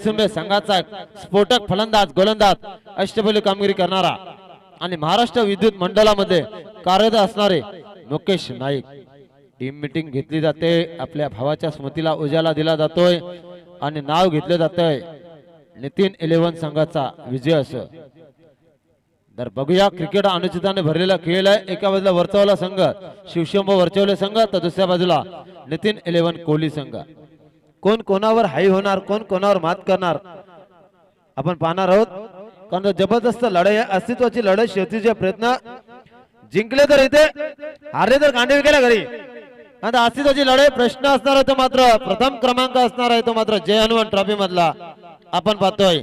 विसुंबे संघाचा स्फोटक फलंदाज गोलंदाज अष्टपैलू कामगिरी करणारा आणि महाराष्ट्र विद्युत मंडळामध्ये कार्यरत असणारे मुकेश नाईक। टीम मीटिंग घेतली जाते, आपल्या भावाच्या स्मृतीला उजाला दिला जातोय आणि नाव घेतले जातंय नितीन 11 संघाचा विजय असं। तर बघूया क्रिकेट अनुचिताने भरलेला खेळ आहे। एका बाजूला वरचवला संघ शिवशंभो वरचवले संघ, तर दुसऱ्या बाजूला नितीन 11 कोहली संघ। कोण कोणावर हाई होणार, कोण कोणावर मात करणार आपण पाहणार आहोत, कारण जबरदस्त लढाई आहे, अस्तित्वाची लढाई, शेवटीचे प्रयत्न जिंकले तर इथे, हारले तर कांडे विकेला घरी। आता अस्तित्वाची लढाई प्रश्न असणार आहे तो मात्र प्रथम क्रमांक असणार आहे तो मात्र जय हनुमान ट्रॉफी मधला आपण पाहतोय।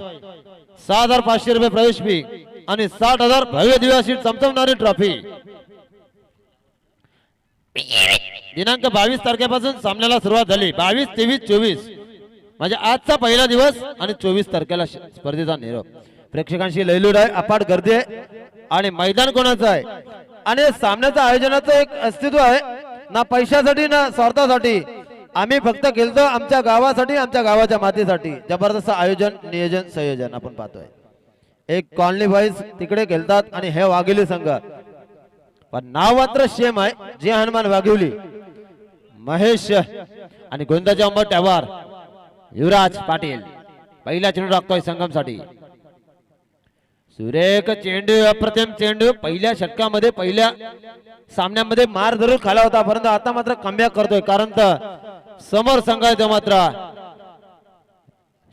6500 रुपये प्रवेश फी आणि 60,000 भव्य दिव्य अशी चमचमणारी ट्रॉफी। दिनांक 22 तारखेपासून सामन्याला सुरुवात झाली। 22, 23, 24 म्हणजे आजचा पहिला दिवस आणि 24 तारखेला स्पर्धेचा निरोप। प्रेक्षकांशी लयलूड आहे, अफाट गर्दी आहे आणि मैदान कोणाचं आहे आणि सामन्याचं आयोजनाचं एक अस्तित्व आहे, ना पैशासाठी ना स्वार्थासाठी। आम्ही फक्त खेळतो आमच्या गावासाठी, आमच्या गावाच्या मातीसाठी। जबरदस्त आयोजन, नियोजन, संयोजन आपण पाहतोय। एक कॉलनी वाईज तिकडे खेळतात आणि हे वाघिवली संघ, पण नाव मात्र सेम आहे, जय हनुमान वाघिवली। महेश आणि गोंदाच्या अंबट्यावर युवराज पाटील पहिला चेंडू टाकतोय संगमसाठी। सुरेख चेंडू, अप्रतिम चेंडू। पहिल्या षटकामध्ये पहिल्या सामन्यामध्ये मार जरूर खाला होता, परंतु आता मात्र कमबॅक करतोय, कारण तर समोर संघ आहे तो मात्र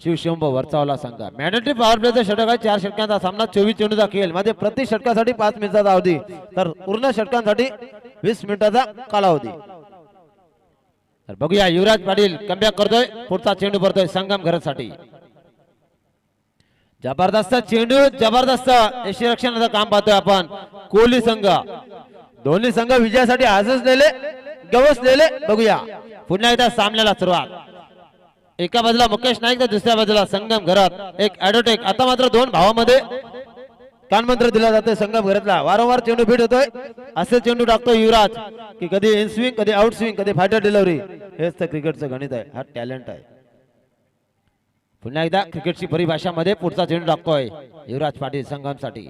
शिवशंभो वरचावला संघ। मॅन्डेटरी पॉवर प्लेचा षटक आहे, 4 षटकांचा सामना, 24 चेंडूचा खेळ, मध्ये प्रति षटकासाठी 5 मिनिटाचा अवधी, तर पूर्ण षटकांसाठी 20 मिनिटाचा कालावधी। तर बघूया युवराज पाटील कमबॅक करतोय, पुढचा चेंडू भरतोय संगम घरासाठी। जबरदस्त चेंडू, जबरदस्त यष्टीरक्षणाचं काम पाहतोय आपण। कोहली संघ, दोन्ही संघ विजयासाठी आजचलेले गवसलेले। बघूया पुन्हा एकदा सामन्याला सुरुवात। एका बाजूला मुकेश नाईक तर दुसऱ्या बाजूला संगम घरात एक ॲडोटेक। आता मात्र दोन भावामध्ये कानमंत्र दिला जातोय संगम घरातला। वारंवार चेंडू फिट होतोय, असे चेंडू टाकतोय युवराज की कधी इन स्विंग, कधी आउट स्विंग, कधी फायटर डिलिव्हरी। हेच तर क्रिकेटचं गणित आहे, हा टॅलेंट आहे। पुन्हा एकदा क्रिकेटची परिभाषामध्ये पुढचा चेंडू टाकतोय युवराज पाटील संगमसाठी।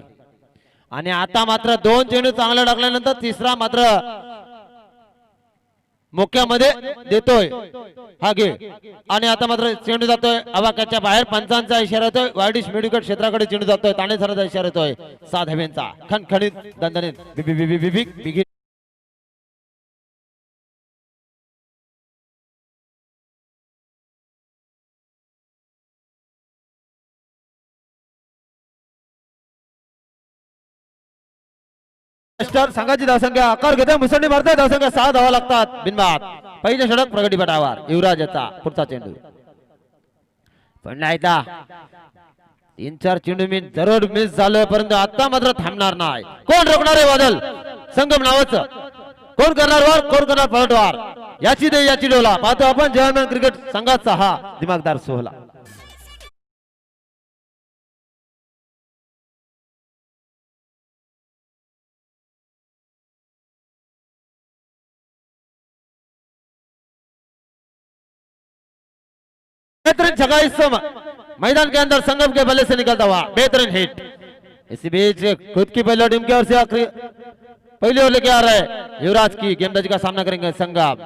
आणि आता मात्र 2 चेंडू चांगला टाकल्यानंतर तिसरा मात्र मोक्यामध्ये देतोय हा गे। आणि आता मात्र चेंडू जातोय आवाक्याच्या बाहेर, पंचांचा इशारा येतोय, वायडिश मेडिकल क्षेत्राकडे चेंडू जातोय, ठाणे सराचा इशारा येतोय, 7 धाब्यांचा खणखणीत दणदणीत संघाची धावसंख्या आकार घेतोय, मुसंडी मारतोय, धावसंख्या 6 धावा लागतात बिनबाद। पहिलं षटक प्रगतीपटावर, युवराजाचा पुढचा चेंडू। पुन्हा एकदा 3-4 चेंडू जरूर मिस झालं, परंतु आता मात्र थांबणार नाही। कोण रोखणार आहे वादल संगम नावाचं? कोण करणार वार, कोण करणार पलटवार? याची दे याची डोला पाहतो आपण जयहनुमान क्रिकेट संघाचा हा दिमागदार सोहळा। बेहतरीन छक्का इस मैदान के अंदर संगम के बल्ले से निकलता हुआ, बेहतरीन हिट। इसी बीच खुद की पहली टीम की ओर से आखिरी पहली ओवर लेके आ रहा है युवराज की गेंदबाजी का सामना करेंगे संगम।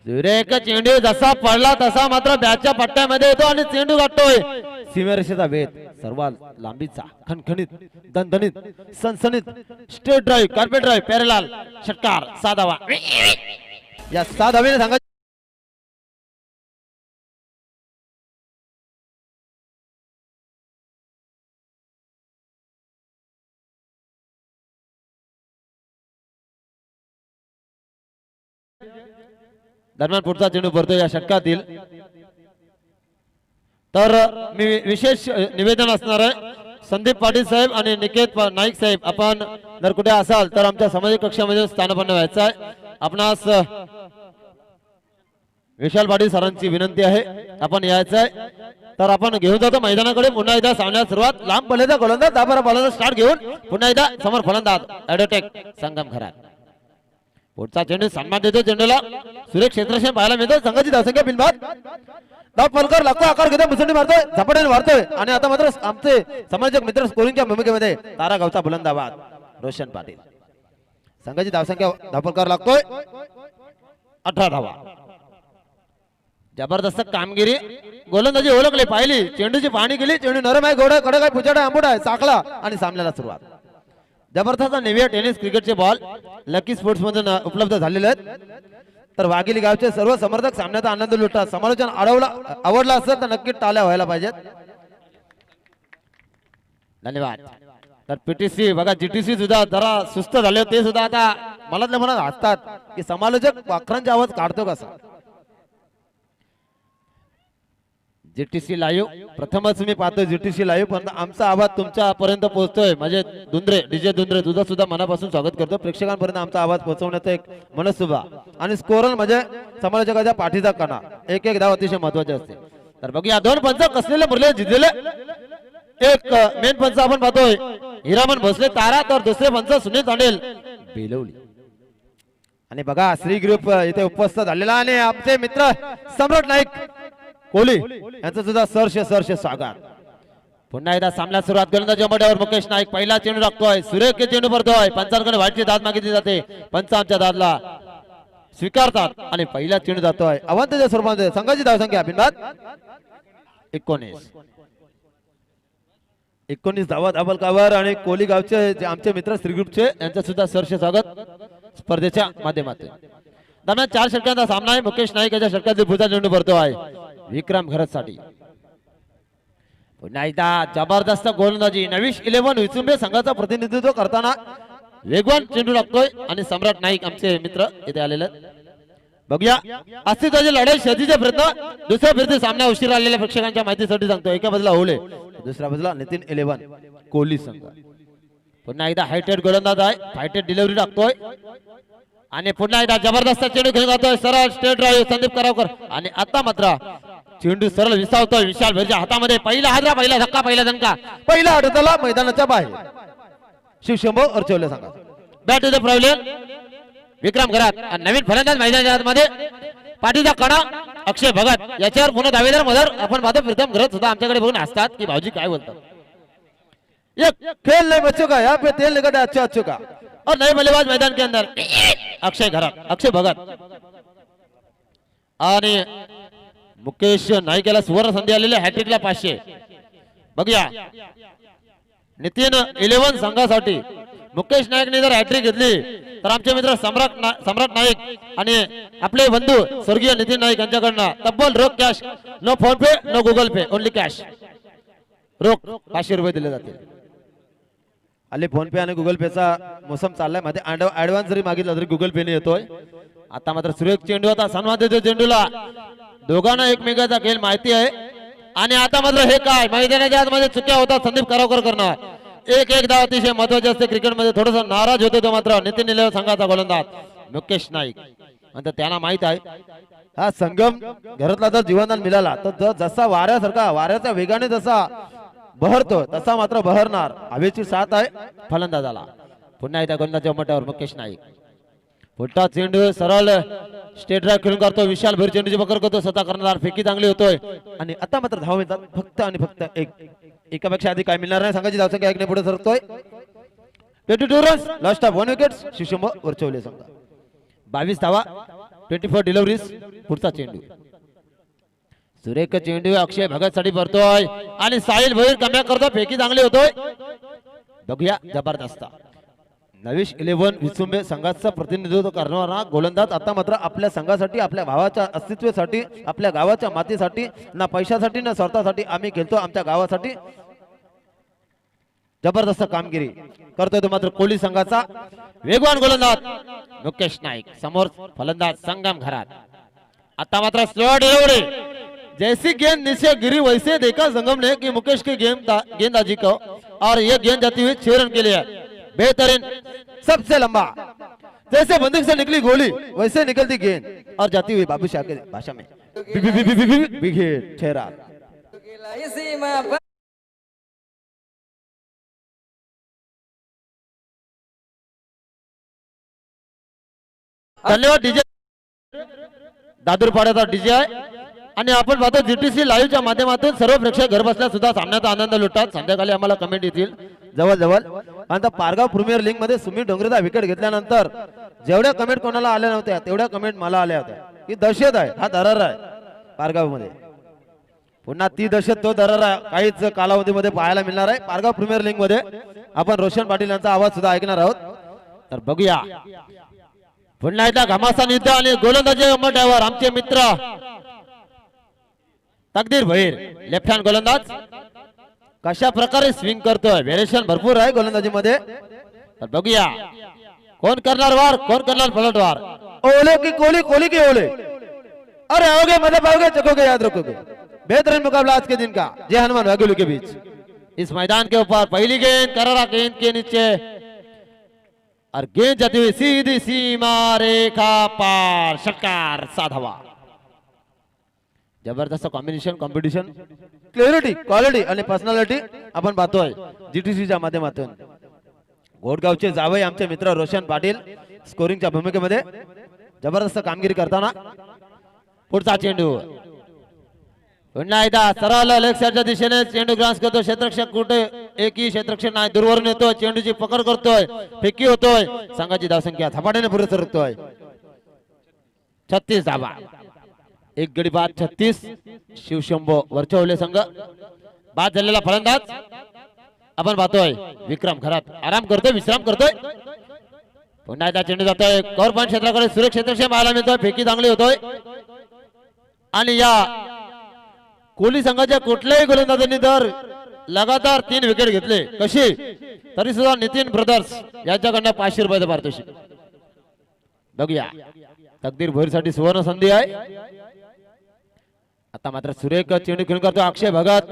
सुरेख चेंडू जसा पडला तसा मात्र बॅटच्या पट्ट्यामध्ये येतो आणि चेंडू गाठतोय सीमेरेषेचा वेध, सर्वात लांबीचा, खणखणीत, दणदणीत, सनसनीत straight drive, carpet drive, parallel षटकार, 7 धावा। या 7 धावेने संघ दरम्यान पुढचा चेंडू भरतो या षटकातील। तर मी विशेष निवेदन असणार आहे, संदीप पाटील साहेब आणि निकेत नाईक साहेब, आपण जर कुठे असाल तर आमच्या सामाजिक कक्षामध्ये स्थानपन्न व्हायचं आहे। आपणास विशाल पाटील सरांची विनंती आहे, आपण यायचं आहे। तर आपण घेऊन जातो मैदानाकडे। पुन्हा एकदा सामन्याला सुरुवात, लांब पल्ल्याचा गोलंदाज, दाबारा बॉलर स्टार्ट घेऊन पुन्हा एकदा समोर फलंदाज ॲडोटेक संगम घरात। पुढचा चेंडू सन्मान देतो, चेंडूला सुरेख क्षेत्रक्षण पाहायला मिळतो, संघाची धावसंख्या बिनबाद धाव फलकर लागतो आकार घेतो मुसंडी मारतोय झपाट्याने मारतोय आणि आता मात्र आमचे समालोचक मित्र स्कोरिंगच्या भूमिकेमध्ये तारा गावचा बुलंदाबाद रोशन पाटील संघाची धावसंख्या धाव फलकर लागतोय 18 धावा जबरदस्त कामगिरी गोलंदाजी ओळखली पाहिली चेंडूची पाहणी केली चेंडू नरम आहे गोडा कडक आहे पुचाडा आंबोड आहे साखळा आणि सामन्याला सुरुवात जबरदस्त नेव्हिया टेनिस क्रिकेटचे बॉल लकी स्पोर्ट्स मधून उपलब्ध झालेले आहेत तर वाघिली गावचे सर्व समर्थक सामन्याचा आनंद लुटतात समालोचन आवडला असेल तर नक्की टाळ्या व्हायला पाहिजेत धन्यवाद तर पीटीसी बघा जीटीसी सुद्धा जरा सुस्त झाले ते सुद्धा आता मनातल्या मनात हसतात की समालोचक वाखरांचा आवाज काढतो कसा जीटीसी लाईव्ह प्रथमच मी पाहतो जीटीसी लाईव्ह पण आमचा आवाज तुमच्यापर्यंत पोहोचतोय म्हणजे दुंद्रे डीजे दुंद्रे तुझं सुद्धा मनापासून स्वागत करतो प्रेक्षकांपर्यंत आमचा आवाज पोहोचवण्याचा एक मनसुबा आणि स्कोरर म्हणजे समालोचकाच्या पाठीचा कणा एक एक धाव अतिशय महत्वाचे असते तर बघूया दोन पंच कसलेले मुरले जिंकलेले एक मेन पंच आपण पाहतोय हिरामन भोसले तारा तर दुसरे पंच सुनील तांडेल बेलवली आणि बघा श्री ग्रुप इथे उपस्थित झालेला आणि आमचे मित्र सम्राट नाईक कोहली यांचं सुद्धा सरसे स्वागत पुन्हा एकदा सामन्यात सुरुवात गोलंदाजी मोठ्यावर मुकेश नाईक पहिला चेंडू टाकतोय सुरेख चेंडू पडतोय पंचांकडे व्हाईटची दाद मागितली जाते पंच आमच्या दादला स्वीकारतात आणि पहिला चेंडू जातोय अवंतच्या स्वरूपामध्ये संघाची धावसंख्या बिनबाद 19 धावा धाबलकावर आणि कोहली गावचे जे आमचे मित्र श्री ग्रुपचे यांचं सुद्धा सरसे स्वागत स्पर्धेच्या माध्यमातून दरम्यान 4 षटकांचा सामना आहे मुकेश नाईक याच्या षटकातील पुढचा चेंडू पडतोय विक्रम घरतसाठी पुन्हा एकदा जबरदस्त गोलंदाजी नवीश 11 विचुंबे संघाचं प्रतिनिधित्व करताना वेगवान चेंडू लागतोय आणि सम्राट नाईक आमचे मित्र इथे आलेले बघूया अस्तित्वाची लढाई शर्यतीचे प्रयत्न दुसऱ्या फिरती सामना उशीर आलेल्या प्रेक्षकांच्या माहितीसाठी सांगतो एका बाजूला होले दुसऱ्या बाजूला नितीन 11 कोहली संघ पुन्हा एकदा हायटेड गोलंदाज आहे हायटेड डिलिव्हरी टाकतोय आणि पुन्हा एकदा जबरदस्त चेंडू घेऊन जातोय सरळ स्ट्रेट ड्राइव्ह संदीप करावकर आणि आता मात्र चेंडू सरळ विसावतोय विशाल भैरच्या हातामध्ये पहिला हादरा पहिला धक्का पहिला दणका पहिला आडतला मैदानाच्या बाहेर शिवशंभो अर्चवले सांगा बॅट इज प्रॉब्लेम विक्रम घरात नवीन फलंदाज मैदानाच्या आतमध्ये पाठीचा कणा अक्षय भगत याच्यावर पुन्हा दावेदार मदर आपण पाहतो प्रीतम घरात सुद्धा आमच्याकडे बघून हसतात की भाऊजी काय बोलतात ये खेल नहीं बच्चों का यहाँ पे तेल निकल अच्छा अच्छा का और नए बल्लेबाज मैदान के अंदर अक्षय घरात अक्षय भगत आणि मुकेश नाईक याला सुवर्ण संधी आलेली हॅट्रिकला 500 बघूया नितीन 11 संघासाठी मुकेश नाईकने जर हॅट्रिक घेतली तर आमचे मित्र सम्राट नाईक आणि आपले बंधू स्वर्गीय नितीन नाईक यांच्याकडनं तब्बल रोख कॅश नो फोन पे नो गुगल पे ओनली कॅश रोख 500 रुपये दिले जातील आले फोन पे आणि गुगल पेचा मोसम चाललाय मध्ये ऍडव्हान्स जरी मागितला तरी गुगल पे ने येतोय आता मात्र सुरेख चेंडू आता सन्मान देतो चेंडूला दोघांना एकमेकाचा खेळ माहिती आहे आणि आता मात्र हे काय मैदानाच्या आतमध्ये चुक्या होतात संदीप करावकर करणार एक धाव अतिशय महत्वाचे असते क्रिकेटमध्ये थोडस नाराज होतो तो मात्र नितीन निलेव संघाचा गोलंदाज मुकेश नाईक आणि त्यांना माहित आहे हा संगम घरातला जर जीवनदान मिळाला तर जसा वाऱ्यासारखा वाऱ्याच्या वेगाने जसा बहरतो तसा मात्र बहरणार हवेची साथ आहे फलंदाजाला पुन्हा एकदा गोलंदाजीच्या मटावर मुकेश नाईक पुढचा चेंडू सरळ स्टेट ड्राइव्ह खेळून करतो विशाल भैर चेंडूची पकड करतो स्वतः करणार फेकी चांगली होतोय आणि आता मात्र धाव मिळतात फक्त आणि फक्त एकापेक्षा आधी काय मिळणार नाही संघाची धावसंख्या 1 ने पुढे सरतोय 22 रन्स लास्ट ऑफ 1 विकेट्स शिशंभ वरचवले संघ 22 धावा 24 डिलिव्हरीज पुढचा चेंडू सुरेख चेंडू अक्षय भगत साठी भरतोय आणि साहिल भैर कमॅक करतो फेकी चांगली होतोय बघूया जबरदस्त नवीश 11 विचुंबे संघाचं प्रतिनिधित्व करणारा गोलंदाज आता मात्र आपल्या संघासाठी आपल्या भावाच्या अस्तित्वासाठी आपल्या गावाच्या मातीसाठी ना पैशासाठी ना स्वार्थासाठी आम्ही खेळतो आमच्या गावासाठी जबरदस्त कामगिरी करतोय तो मात्र कोहली संघाचा वेगवान गोलंदाज मुकेश नाईक समोर फलंदाज संगम घरात आता मात्र स्लो डिलीवरी जैसी गेंद नीचे गिरी वैसे देखा संगम ने कि मुकेश की गेंदबाजी को और ये गेंद जाती हुई 6 रन के लिए बेहतरीन सबसे लंबा जैसे बंदूक से निकली गोली वैसे निकलती गेंद और जाती हुई बाबू शाह की भाषा में विकेट 6 रन धन्यवाद डीजे दादूरपाड्याचा डीजे आहे आणि आपण पाहतो जीटीसी लाईव्हच्या माध्यमातून सर्व प्रेक्षक घर बसल्या सुद्धा सामन्याचा आनंद लुटतात. संध्याकाळी आम्हाला कमेंट येतील जवळ आता पारगाव प्रीमियर लीग मध्ये सुमित डोंगरेचा विकेट घेतल्यानंतर जेवढ्या कमेंट कोणाला आल्या नव्हत्या तेवढ्या कमेंट मला आल्या होत्या की दहशत आहे, हा दरार आहे पारगाव मध्ये. पुन्हा ती दहशत तो दरार काहीच कालावधीमध्ये पाहायला मिळणार आहे पारगाव प्रीमियर लीग मध्ये. आपण रोशन पाटील यांचा आवाज सुद्धा ऐकणार आहोत. तर बघूया पुन्हा एकदा घमासान युद्ध आणि गोलंदाजी ड्रायव्हर आमचे मित्र तकदीर भैर लेफ्ट हँड गोलंदाज कशा प्रकारे स्विंग करतोय. व्हेरिएशन भरपूर आहे गोलंदाजी मध्ये. तर बघूया कोण करणार वार, कोण करणार पलटवार. ओले की कोहली, कोहली की ओले. अरे आओगे मतलब आओगे, चकोगे याद रखोगे. बेहतरीन मुकाबला आज के दिन का जय हनुमान वाघेलू के बीच. इस मैदान के ऊपर पहली गेंद करारा गेंद के नीचे और गेंद जाती हुई सीधी सीमा रेखा पार, षटकार 7 धावा. जबरदस्त कॉम्बिनेशन, कॉम्पिटिशन, क्लॅरिटी, क्वालिटी आणि पर्सनॅलिटी आपण पाहतोय जीटीसीच्या माध्यमातून. घोडगावचे जावई आमचे मित्र रोशन पाटील स्कोरिंगच्या भूमिकेमध्ये जबरदस्त कामगिरी करताना. पुढचा चेंडू पुन्हा एकदा सरळ लेग साइडच्या दिशेने चेंडू ग्रास करतो. क्षेत्ररक्षक कुठे एकही क्षेत्ररक्षक नाही, दूरवरून येतोय, चेंडूची पकड करतोय, फेकी होतोय. संघाची धावसंख्या झपाट्याने पुढे सरकतोय. 36 धावा, एक गडी बाद 36. शिवशंभो वरचवले संघ बाद झालेला फलंदाज आपण पाहतोय विक्रम घरात आराम करतोय, विश्राम करतोय. पुन्हा एकदा चेंडू जातोय कव्हर पॉइंट क्षेत्राकडे. सुरेख क्षेत्रक्षक पाहायला मिळतोय, फेकी चांगली होतोय. आणि या कोहली संघाच्या कुठल्याही गोलंदाजांनी तर लगातार 3 विकेट घेतले कशी तरी सुद्धा नितीन ब्रदर्स यांच्याकडनं 500 रुपयाचं पारितोषिक. बघूया तकदीर भैरसाठी सुवर्ण संधी आहे. आता मात्र सुरेख चेंडू खेळून करतो अक्षय भगत.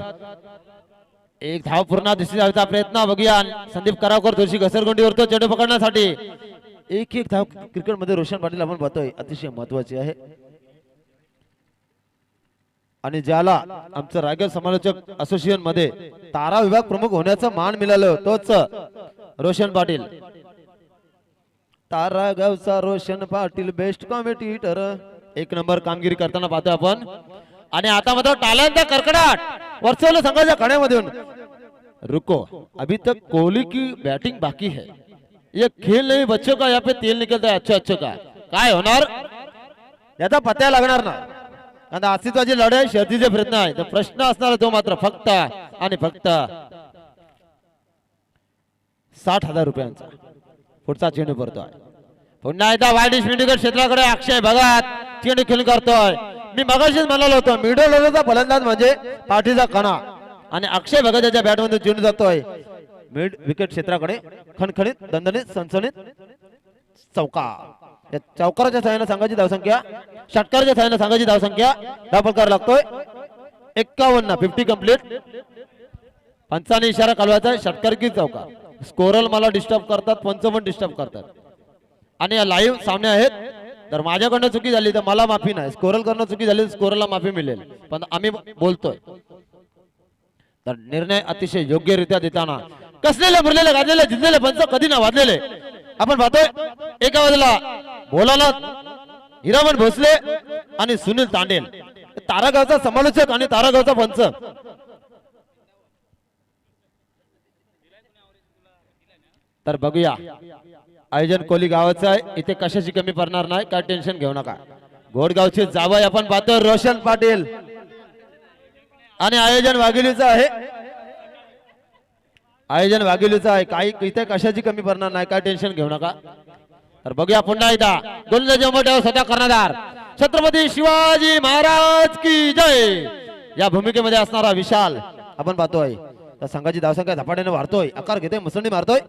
एक धाव पूर्ण दिसली जायचा प्रयत्न. बघूया संदीप करावकर थोडीशी घसरगुंडी वरतो चेंडू पकडण्यासाठी. एक धाव क्रिकेट मध्ये रोशन पाटील आपण पाहतोय अतिशय महत्वाची आहे. आणि ज्याला आमचं रायगड समालोचक असोसिएशन मध्ये तारा विभाग प्रमुख होण्याचं मान मिळालं तोच रोशन पाटील. तारा गावचा Roshan Patil best commentator. 1 number कामगिरी करताना पाहतोय आपण. आणि आता मात्र टाळ्यांचा कडकडाट वर्चवलं संघाच्या कड्यामधून. रुको अभी तक कोहली की बैटिंग बाकी है, ये खेल नहीं बच्चों का, यहाँ पे तेल निकलता है अच्छा का. काय होणार याचा पत्ता लागणार ना. आता अस्तित्वाची लढाई शर्तीचे प्रयत्न आहे. तर प्रश्न असणार तो मात्र फक्त आणि फक्त 60,000 रुपयांचा. पुढचा चेंडू पडतोय पुन्हा एकदा वाईड मिडल क्षेत्राकडे अक्षय भगत चेंडू खेळून करतोय. मी मगाशीच म्हणालो होतो मिडल ऑर्डरचा फलंदाज म्हणजे पाठीचा कणा. आणि अक्षय भगत याच्या बॅटमधून चेंडू जातोय मिड विकेट क्षेत्राकडे. खणखणीत दणदणीत सनसनीत चौका. या चौकाराच्या सहाय्याने संघाची धावसंख्या, षटकाराच्या सहाय्याने संघाची धावसंख्या धावफलकार लागतोय 51. 50 कंप्लीट. पंचाने इशारा कालवायचा षटकार की चौका. स्कोरल मला डिस्टर्ब करतात, पंच पण डिस्टर्ब करतात. आणि या लाईव्ह सामने आहेत. तर माझ्याकडनं चुकी झाली तर मला माफी नाही, स्कोरल करणं चुकी झाली तर स्कोरला माफी मिळेल. पण आम्ही बोलतोय तर निर्णय अतिशय योग्यरित्या देताना कसलेले भरलेले गाजलेले जिंकलेले पंच कधी ना वाजलेले आपण पाहतोय. एका बाजूला भोलानाथ हिरामन भोसले आणि सुनील तांडेल तारागावचा समालोचक आणि तारागावचा पंच. तर बघूया आयोजन कोहली गावाचं आहे, इथे कशाची कमी पडणार नाही, काय टेन्शन घेऊ नका. घोडगावचे जावई आपण पाहतो रोशन पाटील आणि आयोजन वाघिलीचं आहे. आयोजन वाघिलीचं आहे, काही इथे कशाची कमी पडणार नाही, काय टेन्शन घेऊ नका. तर बघूया पुन्हा एकदा गोलंदाजी मोठ्या स्वतः कर्णधार छत्रपती शिवाजी महाराज की जय या भूमिकेमध्ये असणारा विशाल आपण पाहतोय. तर संघाची धावसंख्या झपाट्याने वाढतोय, आकार घेतोय, मुसंडी मारतोय.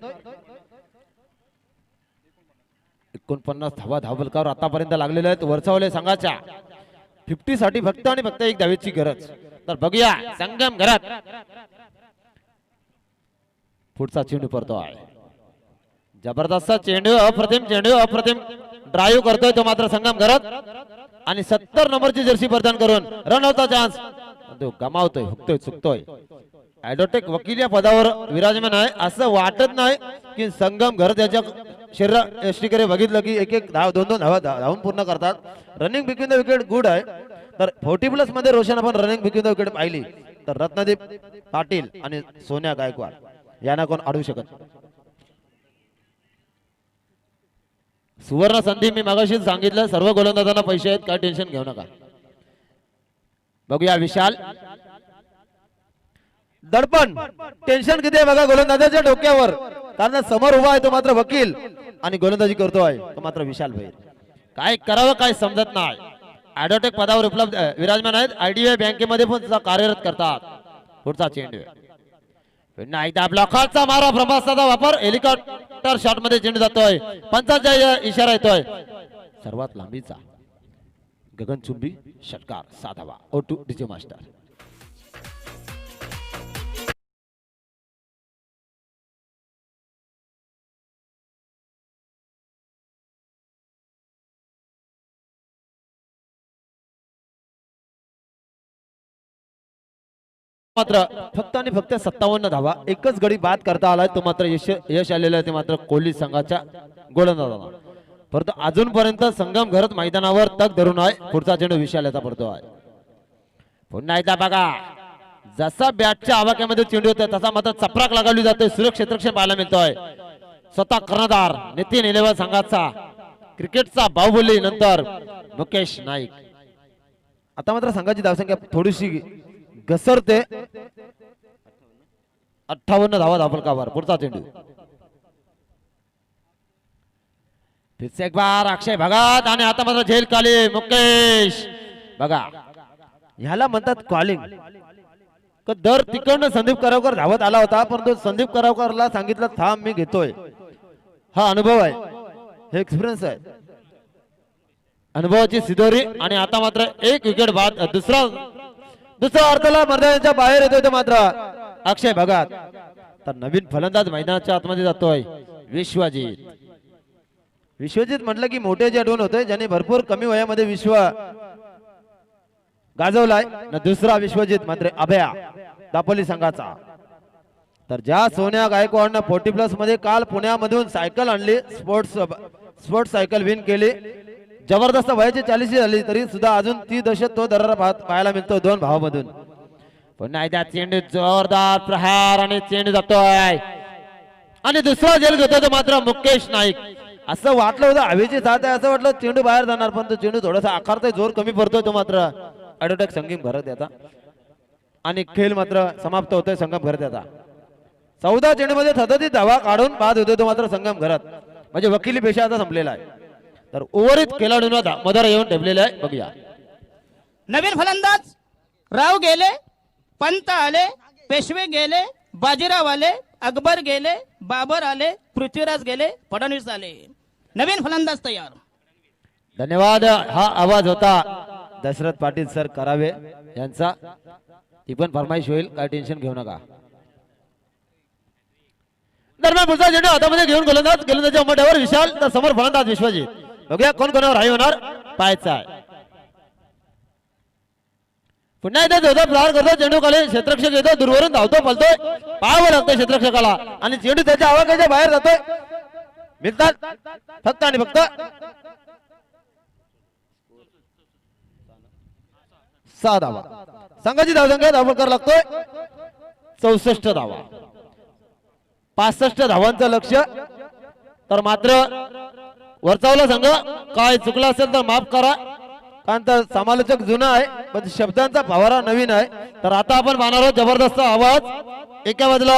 49 धावा धावफलकावर आतापर्यंत लागलेले आहेत वरचावले संघाच्या. 50 साठी फक्त आणि फक्त 1 धावेची गरज. तर बघूया संगम घरात पुढचा चेंडू पडतोय. जबरदस्त चेंडू, अप्रतिम चेंडू, अप्रतिम ड्राईव्ह करतोय तो मात्र संगम घरात. आणि 70 नंबरची जर्सी परिधान करून रन आउटचा चान्स तो गमावतोय, हुकतोय, चुकतोय. ॲडोटेक वकील या पदावर विराजमान आहे असं वाटत नाही की संगम घरात याच्या शरीर यष्टीकडे बघितलं की एक धाव, 2-2 धावा धावून पूर्ण करतात. Running between the wicket good आहे. तर 40+ मध्ये रोशन आपण रनिंग बिकिंग विकेट पाहिली तर रत्नदीप पाटील आणि सोन्या गायकवाड यांना कोण अडवू शकत. सुवर्ण संधी मी मगाशीच सांगितलं सर्व गोलंदाजांना पैसे आहेत काय टेन्शन घेऊ नका. बघूया विशाल दडपण टेन्शन किती आहे बघा गोलंदाजाच्या डोक्यावर कारण समोर उभा आहे तो मात्र वकील आणि गोलंदाजी करतोय तो मात्र विशाल भाई. काय करावं काय समजत नाही. ॲडोटेक पदावर उपलब्ध विराजमान आहेत. IDBI बँकेमध्ये पण कार्यरत करतात. पुढचा चेंडू पुन्हा एकदा ब्लॉकरचा मारा ब्रह्मास्त्राचा वापर हेलिकॉप्टर शॉट मध्ये चेंडू जातोय. पंचाचा इशारा येतोय. सर्वात लांबीचा गगनचुंबी षटकार साधावा. O2 DJ master. मात्र फक्त आणि फक्त 57 धावा एकच गडी बाद करता आलाय तो मात्र यश आलेलं आहे ते मात्र कोहली संघाच्या गोलंदाजांना. परंतु अजूनपर्यंत संगम घरत मैदानावर तग धरून आहे. पुढचा चेंडू विशाल याचा पडतो आहे. पुन्हा एकदा बघा जसा बॅटच्या आवाक्यामध्ये चेंडू होता तसा मात्र चपराक लगावली जाते. सुरक्षित रक्षण पाहायला मिळतोय. स्वतः कर्णधार नितीन इलेव्हन संघाचा क्रिकेटचा बाहुबली नंतर मुकेश नाईक. आता मात्र संघाची धावसंख्या थोडीशी घसरते. 58 धावा धावफलकावर. पुढचा चेंडू फिरसे एक बार अक्षय भगत आणि आता मात्र झेल काली मुकेश बघा ह्याला म्हणतात कॉलिंग. दर तिकडनं संदीप करावकर धावत आला होता परंतु संदीप करावकरला सांगितलं थांब मी घेतोय. हा अनुभव आहे हे एक्सपिरियन्स आहे अनुभवाची सिधोरी. आणि आता मात्र एक विकेट बाद दुसरा अर्थाला मैदानाच्या बाहेर येतोय तो मात्र अक्षय भगत. तर नवीन फलंदाज मैदानाच्या आतमध्ये जातोय विश्वजित म्हटलं की मोठ्याची आठवण होते ज्यांनी भरपूर कमी वयामध्ये विश्व गाजवलाय. दुसरा विश्वजित मात्र अभया दापोली संघाचा. तर ज्या सोन्या गायकवाडनं 40+ मध्ये काल पुण्यामधून सायकल आणली स्पोर्ट्स सायकल विन केली. जबरदस्त वयाची 40 झाली तरी सुद्धा अजून ती दशक तो दरारा पाहायला मिळतो दोन भावामधून. पुन्हा एकदा चेंडू जोरदार प्रहार आणि चेंडू जातोय आणि दुसरा झेल घेतोय तो मात्र मुकेश नाईक. असं वाटलं होतं हवेची साथ आहे असं वाटलं चेंडू बाहेर जाणार पण तो चेंडू थोडासा आकारतोय जोर कमी पडतोय तो मात्र ॲडोटेक संगम भरत येतात आणि खेळ मात्र समाप्त होतोय संगम भरत येतात. 14 चेंडू मध्ये 37 धावा काढून बाद होतोय तो मात्र संगम घरात म्हणजे वकिली पेशा आता संपलेला आहे. तर ओव्हरीत खेळाडूंना मदर येऊन ठेवलेले आहे. बघूया नवीन फलंदाज राव गेले पंत आले पेशवे गेले बाजीराव आले अकबर गेले बाबर आले पृथ्वीराज गेले फडणवीस आले. नवीन फलंदाज तयार. धन्यवाद. हा आवाज होता दशरथ पाटील सर करावे यांचा. ती पण फरमाईश होईल काय टेन्शन घेऊ नका. दरम्यान पुढचा चेंडू हातामध्ये घेऊन गोलंदाजाच्या उंबरठ्यावर विशाल तर समोर फलंदाज विश्वजित. बघूया कोण कोणावर हाई होणार पाहायचा आहे. पुन्हा एकदा जोरदार प्रहार करतो चेंडू खाली क्षेत्ररक्षक येतो दूरवरून धावतो पलतोय पाहावं लागतं क्षेत्ररक्षकाला आणि चेंडू त्याच्या आवाक्याच्या बाहेर जातोय. मिळतात फक्त आणि फक्त 6 धावा. संघाची धावसंख्या धावफलकावर लागतोय 64 धावा. 65 धावांचं लक्ष. तर मात्र वरचावला संघ काय चुकला असेल तर माफ करा कारण तर समालोचक जुना आहे पण शब्दांचा फवारा नवीन आहे. तर आता आपण पाहणार आहोत जबरदस्त आवाज. एका बाजूला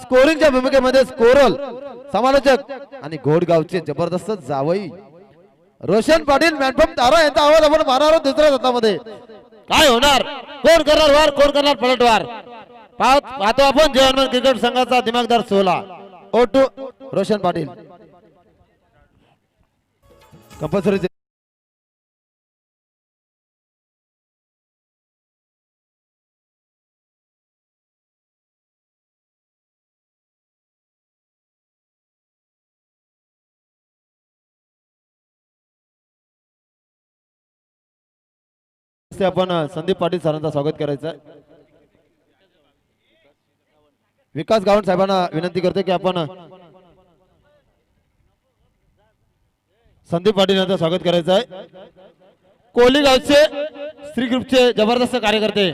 स्कोरिंगच्या भूमिकेमध्ये स्कोरल समालोचक आणि घोडगावचे जबरदस्त जावई रोशन पाटील मॅनपम तारा यांचा आवाज आपण पाहणार आहोत दुसऱ्या सत्रामध्ये. काय होणार कोण करणार वार कोण करणार पलटवार पाहतो आपण जवान क्रिकेट संघाचा दिमागदार 16 O2 रोशन पाटील कंपल्सरी. आपण संदीप पाटील सरांचं स्वागत करायचं आहे. विकास गावंड साहेबांना विनंती करते की आपण संदीप पाटील यांचं स्वागत करायचं आहे. कोहली गावचे श्री ग्रुपचे जबरदस्त कार्यकर्ते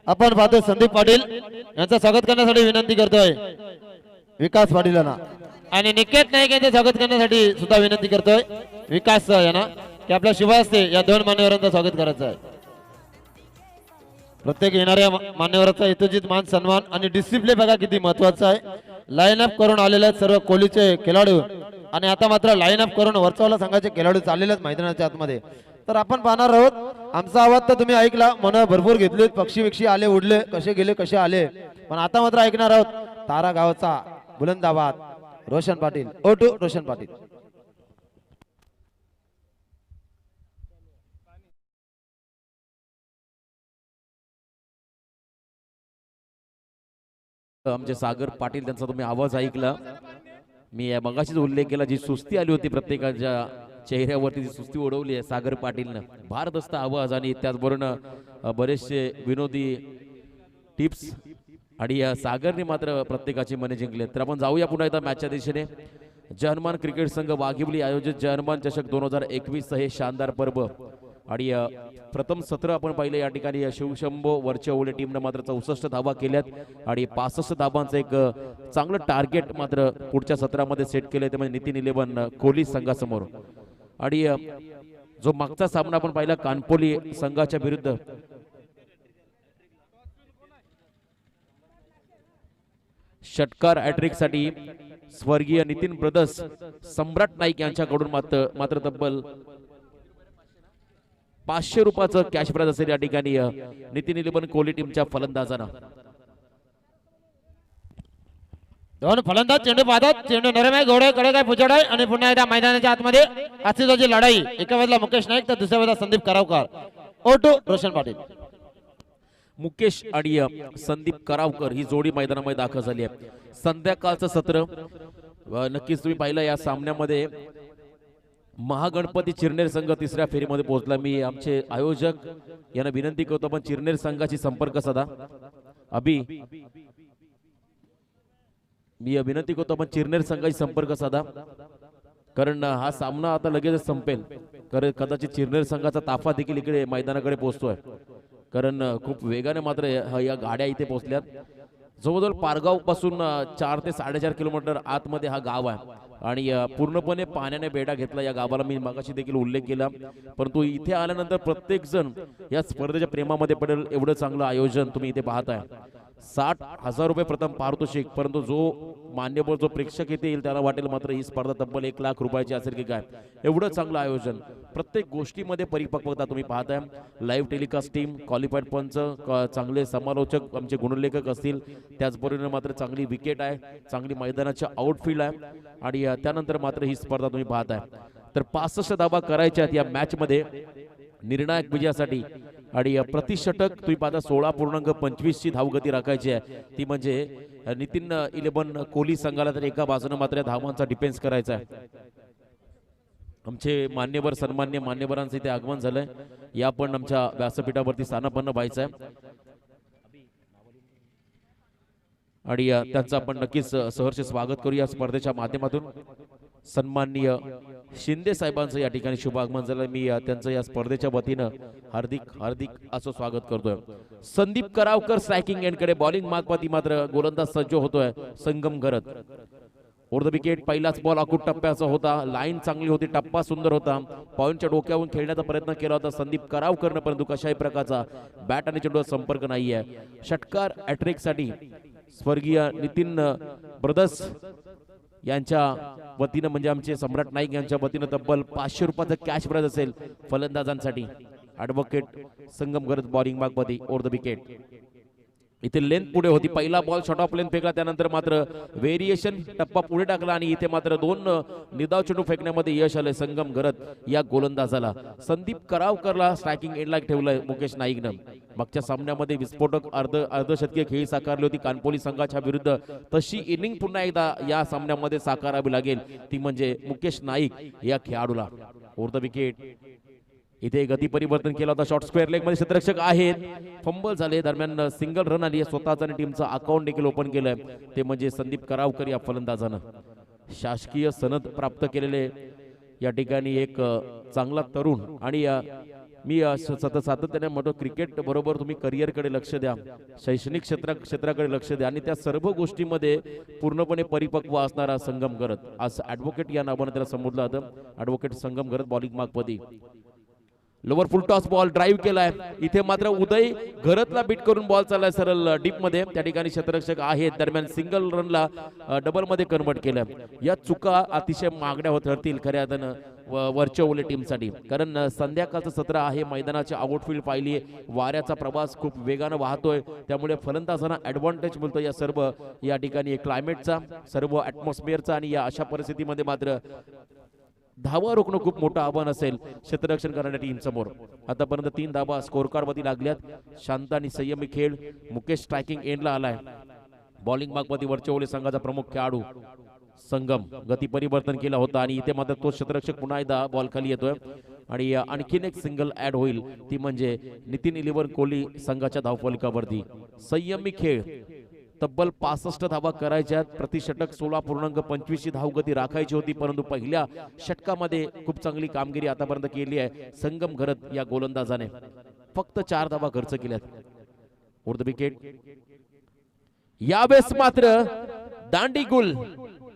आपण पाहतोय संदीप पाटील यांचं स्वागत करण्यासाठी विनंती करतोय विकास पाटील यांना आणि निकेत नाईक यांचं स्वागत करण्यासाठी सुद्धा विनंती करतोय विकास यांना की आपल्या शुभ हस्ते या दोन मान्यवरांचं स्वागत करायचं आहे. प्रत्येक येणाऱ्या मान्यवराचा यथोचित मान सन्मान आणि डिसिप्लिन बघा किती महत्वाचं आहे. लाईन अप करून आलेले आहेत सर्व कोहलीचे खेळाडू आणि आता मात्र लाईन अप करून वरचावला संघाचे खेळाडू चाललेले आहेत मैदानाच्या आतमध्ये. तर आपण पाहणार आहोत आमचा आवाज तर तुम्ही ऐकला मन भरपूर घेतले पक्षी विक्षी आले उडले कसे गेले कसे आले पण आता मात्र ऐकणार आहोत तारा गावाचा बुलंद आवाज रोशन पाटील. ओ टू रोशन पाटील. आमचे सागर पाटील त्यांचा तुम्ही आवाज ऐकला. मी मगाशीच उल्लेख केला जी सुस्ती आली होती प्रत्येकाच्या चेहऱ्यावरती ती सुस्ती उडवली आहे सागर पाटीलनं. भारदस्त आवाज आणि त्याचबरोबर बरेचसे विनोदी टिप्स आणि या सागरने मात्र प्रत्येकाची मने जिंकले. तर आपण जाऊया पुन्हा एकदा मॅचच्या दिशेने. जयहनुमान क्रिकेट संघ वाघिवली आयोजित जयहनुमान चषक 2021 हे शानदार पर्व आणि प्रथम सत्र आपण पाहिलं या ठिकाणी शिवशंभो वरच्या ओले टीमनं मात्र 64 धावा केल्यात आणि 65 धावांचं एक चांगलं टार्गेट मात्र पुढच्या सत्रामध्ये सेट केलंय ते म्हणजे नितीन 11 कोहली संघासमोर. आणि जो मागचा सामना आपण पाहिला कानपोली संघाच्या विरुद्ध षटकार हॅट्रिक साठी स्वर्गीय नितीन ब्रदर्स सम्राट नाईक यांच्याकडून मात्र तब्बल 500 रुपयाचं कॅश प्राइज असेल या ठिकाणी नितीन 11 कोहली टीमच्या फलंदाजांना. दोन फलंदाज चेंडू पाहतात चेंडू नरम आहे घोडे कडे काय पुचड आहे आणि पुन्हा एकदा मैदानाच्या आतमध्ये अस्तित्वाची लढाई. एका बाजूला मुकेश नाईक तर दुसऱ्या बाजूला संदीप करावकर. ओ टू रोशन पाटील. मुकेश आणि संदीप करावकर ही जोडी मैदानामध्ये दाखल झाली आहे. संध्याकाळचं सत्र नक्कीच तुम्ही पाहिलं. या सामन्यामध्ये महागणपती चिरनेर संघ तिसऱ्या फेरीमध्ये पोहोचला. मी आमचे आयोजक यांना विनंती करतो पण चिरनेर संघाची संपर्क साधा. मी विनंती करतो आपण चिरनेर संघाशी संपर्क साधा कारण हा सामना आता लगेच संपेल. कारण कदाचित चिरनेर संघाचा ताफा देखील इकडे मैदानाकडे पोहोचतोय कारण खूप वेगाने मात्र या गाड्या इथे पोहोचल्यात. जवळजवळ पारगाव पासून 4 ते 4.5 किलोमीटर आतमध्ये हा गाव आहे आणि पूर्णपणे पाण्याने बेडा घेतला या गावाला. मी मागाशी देखील उल्लेख केला परंतु इथे आल्यानंतर प्रत्येक जण या स्पर्धेच्या प्रेमामध्ये पडेल एवढं चांगलं आयोजन तुम्ही इथे पाहताय. 60,000 रुपये प्रथम पारितोषिक परंतु जो मान्यवर जो प्रेक्षक इथे येईल त्याला वाटेल मात्र ही स्पर्धा तब्बल 1 लाख रुपयाची असेल की काय. एवढं चांगलं आयोजन प्रत्येक गोष्टीमध्ये परिपक्वता तुम्ही पाहताय. लाईव्ह टेलिकास्ट टीम क्वालिफाईड पंच चांगले समालोचक आमचे गुणलेखक असतील त्याचबरोबर मात्र चांगली विकेट आहे चांगली मैदानाच्या आउटफील्ड आहे आणि त्यानंतर मात्र ही स्पर्धा तुम्ही पाहताय. तर 65 धावा करायच्या या मॅच मध्ये निर्णायक विजयासाठी आणि प्रतिषटक तुम्ही पाहता 16.25 ची धावगती राखायची आहे. ती म्हणजे नितीन 11 कोहली संघाला तर एका बाजूने मात्र धावांचा डिफेन्स करायचा आहे. आमचे मान्यवर सन्मान्य मान्यवरांचं इथे आगमन झालंय. या पण आमच्या व्यासपीठावरती स्थानापन्न व्हायचं आहे आणि त्यांचं आपण नक्कीच सहर्ष स्वागत करूया स्पर्धेच्या माध्यमातून. सन्माननीय शिंदे साहेबांचं या ठिकाणी शुभ आगमन झालं. मी त्यांचं या स्पर्धेच्या वतीनं हार्दिक असं स्वागत करतोय. संदीप करावकर स्ट्रायकिंग एंडकडे बॉलिंग मागपती मात्र गोलंदाज सज्ज होतोय संगम घरत. ओव्हर द विकेट पहिलाच बॉल अकूट टप्प्याचा होता. लाईन चांगली होती टप्पा सुंदर होता. पॉइंटच्या डोक्यावरून खेळण्याचा प्रयत्न केला होता संदीप करावकरनं परंतु कशाही प्रकारचा बॅट आणि चेंडूचा संपर्क नाहीये. षटकार हॅट्रिक साठी स्वर्गीय नितीन ब्रदर्स यांच्या वतीनं म्हणजे आमचे सम्राट नाईक यांच्या वतीनं तब्बल 500 रुपयाचं कॅश प्राइज असेल फलंदाजांसाठी. ॲडव्होकेट संगम गरज बॉलिंग मागपती ओव्हर द विकेट. इथे लेंथ पुढे होती पहिला बॉल शॉर्ट ऑफ लेंथ फेकला त्यानंतर मात्र व्हेरिएशन टप्पा पुढे टाकला आणि इथे मात्र 2 निदाव चेंडू फेकण्यामध्ये यश आले संगम गरज या गोलंदाजाला. संदीप करावकरला स्ट्रायकिंग एंडला ठेवलंय मुकेश नाईकनं. मागच्या सामन्यामध्ये विस्फोटक अर्धशतकीय खेळी साकारली होती कानपोली संघाच्या विरुद्ध. तशी इनिंग पुन्हा एकदा या सामन्यामध्ये साकारावी लागेल ती म्हणजे मुकेश नाईक या खेळाडूला. ओव्हर द विकेट इथे गती परिवर्तन केला होता. शॉर्ट स्क्वेअर लेग मध्ये क्षेत्ररक्षक आहेत. फंबल झाले दरम्यान सिंगल रन आली. स्वतःचा आणि टीमचं अकाउंट देखील ओपन केलंय ते म्हणजे संदीप करावकर या फलंदाजानं. शासकीय सनद प्राप्त केलेले या ठिकाणी एक चांगला तरुण आणि मी सातत्याने म्हणतो क्रिकेट बरोबर तुम्ही करिअरकडे लक्ष द्या, शैक्षणिक क्षेत्राकडे लक्ष द्या आणि त्या सर्व गोष्टींमध्ये पूर्णपणे परिपक्व असणारा संगम करत, आज ॲडव्होकेट या नावाने त्याला संबोधलं जातं. ॲडव्होकेट संगम करत बॉलिंग मागपदी lower full toss ball drive केलाय. इथे मात्र उदय घरतला बीट करून बॉल चाललाय सरळ डीप मध्ये. त्या ठिकाणी क्षेत्ररक्षक आहेत, दरम्यान सिंगल रनला डबल मध्ये कन्वर्ट केलं. या चुका अतिशय मागण्या होत ठरतील खऱ्या अर्थानं वरच्या ओले टीमसाठी, कारण संध्याकाळचं सत्र आहे. मैदानाची आउटफील्ड पाहिली, वाऱ्याचा प्रवास खूप वेगानं वाहतोय, त्यामुळे फलंदाजांना ऍडव्हान्टेज मिळतो या सर्व या ठिकाणी क्लायमेटचा, सर्व ॲटमॉस्फिअरचा. आणि या अशा परिस्थितीमध्ये मात्र धावा रोखणं खूप मोठं आव्हान असेल क्षेत्ररक्षण करणाऱ्या टीम समोर. आतापर्यंत 3 धावा स्कोर कार्ड वरती लागल्यात. शांत आणि संयमी खेळ. मुकेश स्ट्रायकिंग एंडला आलाय. बॉलिंग मागवरती वरच्या ओले संघाचा प्रमुख खेळाडू संगम गती परिवर्तन केलं होतं आणि इथे मात्र तो क्षेत्ररक्षक पुन्हा एकदा बॉल खाली येतोय आणि आणखीन एक सिंगल ऍड होईल, ती म्हणजे नितीन 11 कोहली संघाच्या धावफलकावरती. संयमी खेळ. तब्बल 65 धावा करायच्यात. प्रतिषटक 16.25 धावगती राखायची होती, परंतु पहिल्या षटकामध्ये खूप चांगली कामगिरी आतापर्यंत केली आहे संगम घरत या गोलंदाजाने. फक्त 4 धावा खर्च केल्यात. उर्द विकेट. यावेळेस मात्र दांडी गुल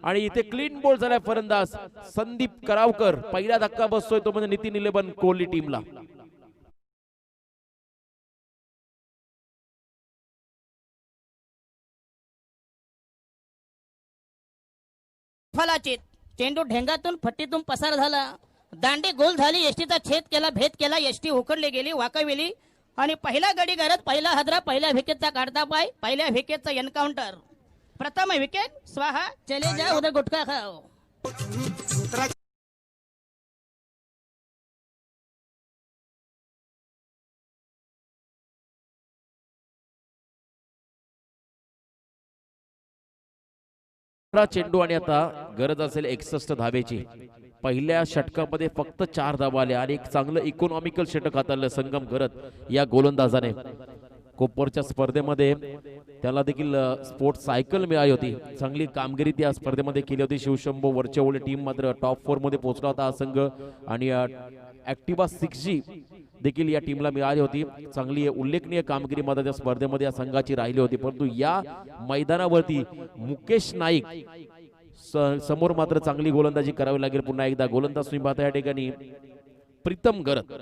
आणि इथे क्लीन बॉल झालाय फलंदाज संदीप करावकर. पहिला धक्का बसतोय तो म्हणजे नितीन 11 कोहली टीमला. फलाचित चेंडू ढेंगातून फट्टीतून पसार झाला. दांडी गोल झाली. एसटीचा छेद केला, भेद केला. एसटी उकडली गेली, वाकविली आणि पहिला गडी करत पहिला हदरा, पहिल्या विकेटचा काढता पाय, पहिल्या विकेटचा एन्काउंटर. प्रथम विकेट स्वाहा. चले जा उधर गुटखा खाओ. चेंडू आणि आता गरज असेल 61 धावेची. पहिल्या षटकामध्ये फक्त 4 धावा आल्या आणि एक चांगलं इकॉनॉमिकल षटक हाताळलं संगम करत या गोलंदाजाने. कोपरच्या स्पर्धेमध्ये त्याला देखील स्पोर्ट्स सायकल मिळाली होती. चांगली कामगिरी त्या स्पर्धेमध्ये केली होती. शिवशंभो वरच्या ओले टीम मात्र टॉप 4 मध्ये पोहोचला होता हा संघ आणि ऍक्टिवा 6G देखील या टीमला मिळाली होती. चांगली उल्लेखनीय कामगिरी मात्र त्या स्पर्धेमध्ये या संघाची राहिली होती, परंतु या मैदानावरती मुकेश नाईक समोर मात्र चांगली गोलंदाजी करावी लागेल. पुन्हा एकदा गोलंदाज तुम्ही पाहता या ठिकाणी प्रीतम गरत.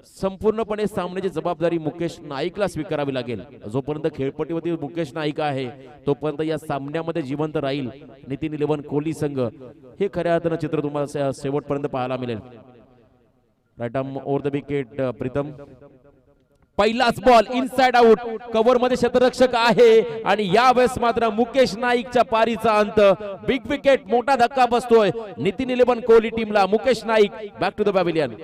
संपूर्णपणे सामन्याची जबाबदारी मुकेश नाईकला स्वीकारावी लागेल. जोपर्यंत खेळपट्टीवरती मुकेश नाईक आहे तोपर्यंत या सामन्यामध्ये जिवंत राहील नितीन 11 कोहली संघ. हे खऱ्या अर्थानं चित्र तुम्हाला शेवटपर्यंत पाहायला मिळेल. Right arm over the wicket Pritam. पहिलाच बॉल इनसाइड आउट. कव्हर मध्ये क्षेत्ररक्षक आहे आणि यावेळेस मात्र मुकेश नाईकच्या पारीचा अंत. Big wicket. मोठा धक्का बसतोय नितीन 11 कोहली टीमला. Mukesh Naik back to the pavilion.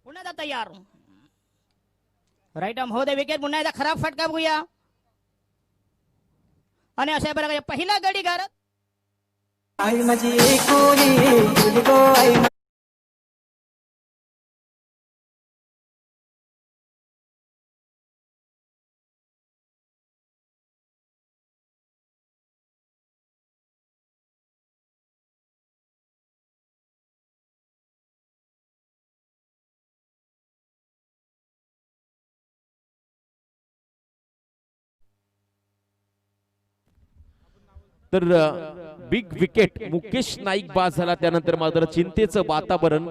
पुन्हा तयार. राईट आर्म हो दे विकेट. पुन्हा एकदा खराब फटका बघूया आणि अशा प्रकारे पहिला गडी गारत. आई माझी कोणी तर बिग विकेट मुकेश नाईक बाद झाला. त्यानंतर मात्र चिंतेचं वातावरण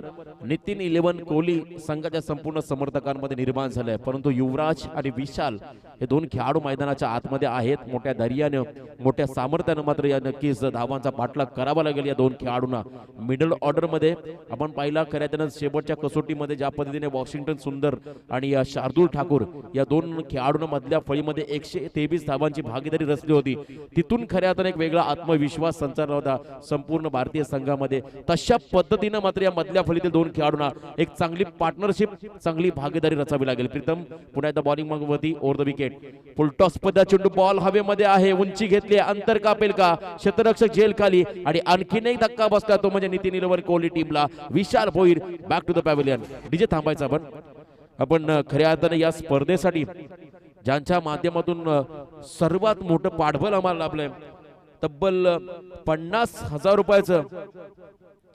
नितीन 11 कोहली संघाच्या संपूर्ण समर्थकांमध्ये निर्माण झालंय, परंतु युवराज आणि विशाल हे 2 खेळाडू मैदानाच्या आतमध्ये आहेत. मोठ्या धैर्यानं मोठ्या सामर्थ्यानं मात्र या नक्कीच धावांचा पाठलाग करावा लागेल या 2 खेळाडूंना. मिडल ऑर्डर मध्ये आपण पाहिला खऱ्या त्यानं शेवटच्या कसोटीमध्ये ज्या पद्धतीने वॉशिंग्टन सुंदर आणि शार्दूल ठाकूर या 2 खेळाडूंना मधल्या फळीमध्ये 123 धावांची भागीदारी रचली होती. तिथून खऱ्या अर्थाने एक वेगळा आत्मविश्वास संचारला होता संपूर्ण भारतीय संघामध्ये. तशा पद्धतीनं मात्र या मधल्या फळीतील 2 खेळाडूंना एक चांगली पार्टनरशिप, चांगली भागीदारी रचावी लागेल. प्रीतम पुन्हा एकदा बॉलिंग मागवती over the wicket. Full toss पद्धत चेंडू बॉल हवेमध्ये आहे. उंची घेतली, अंतर कापेल का क्षेत्ररक्षक झेल खाली आणि आणखीन एक धक्का बसला तो म्हणजे नितीन 11 कोहली टीमला. Vishal Bhoir back to the pavilion. DJ थांबायचा आपण खऱ्या अर्थाने या स्पर्धेसाठी ज्यांच्या माध्यमातून सर्वात मोठं पाठबळ आम्हाला लाभलंय, तब्बल 50,000 रुपयाचं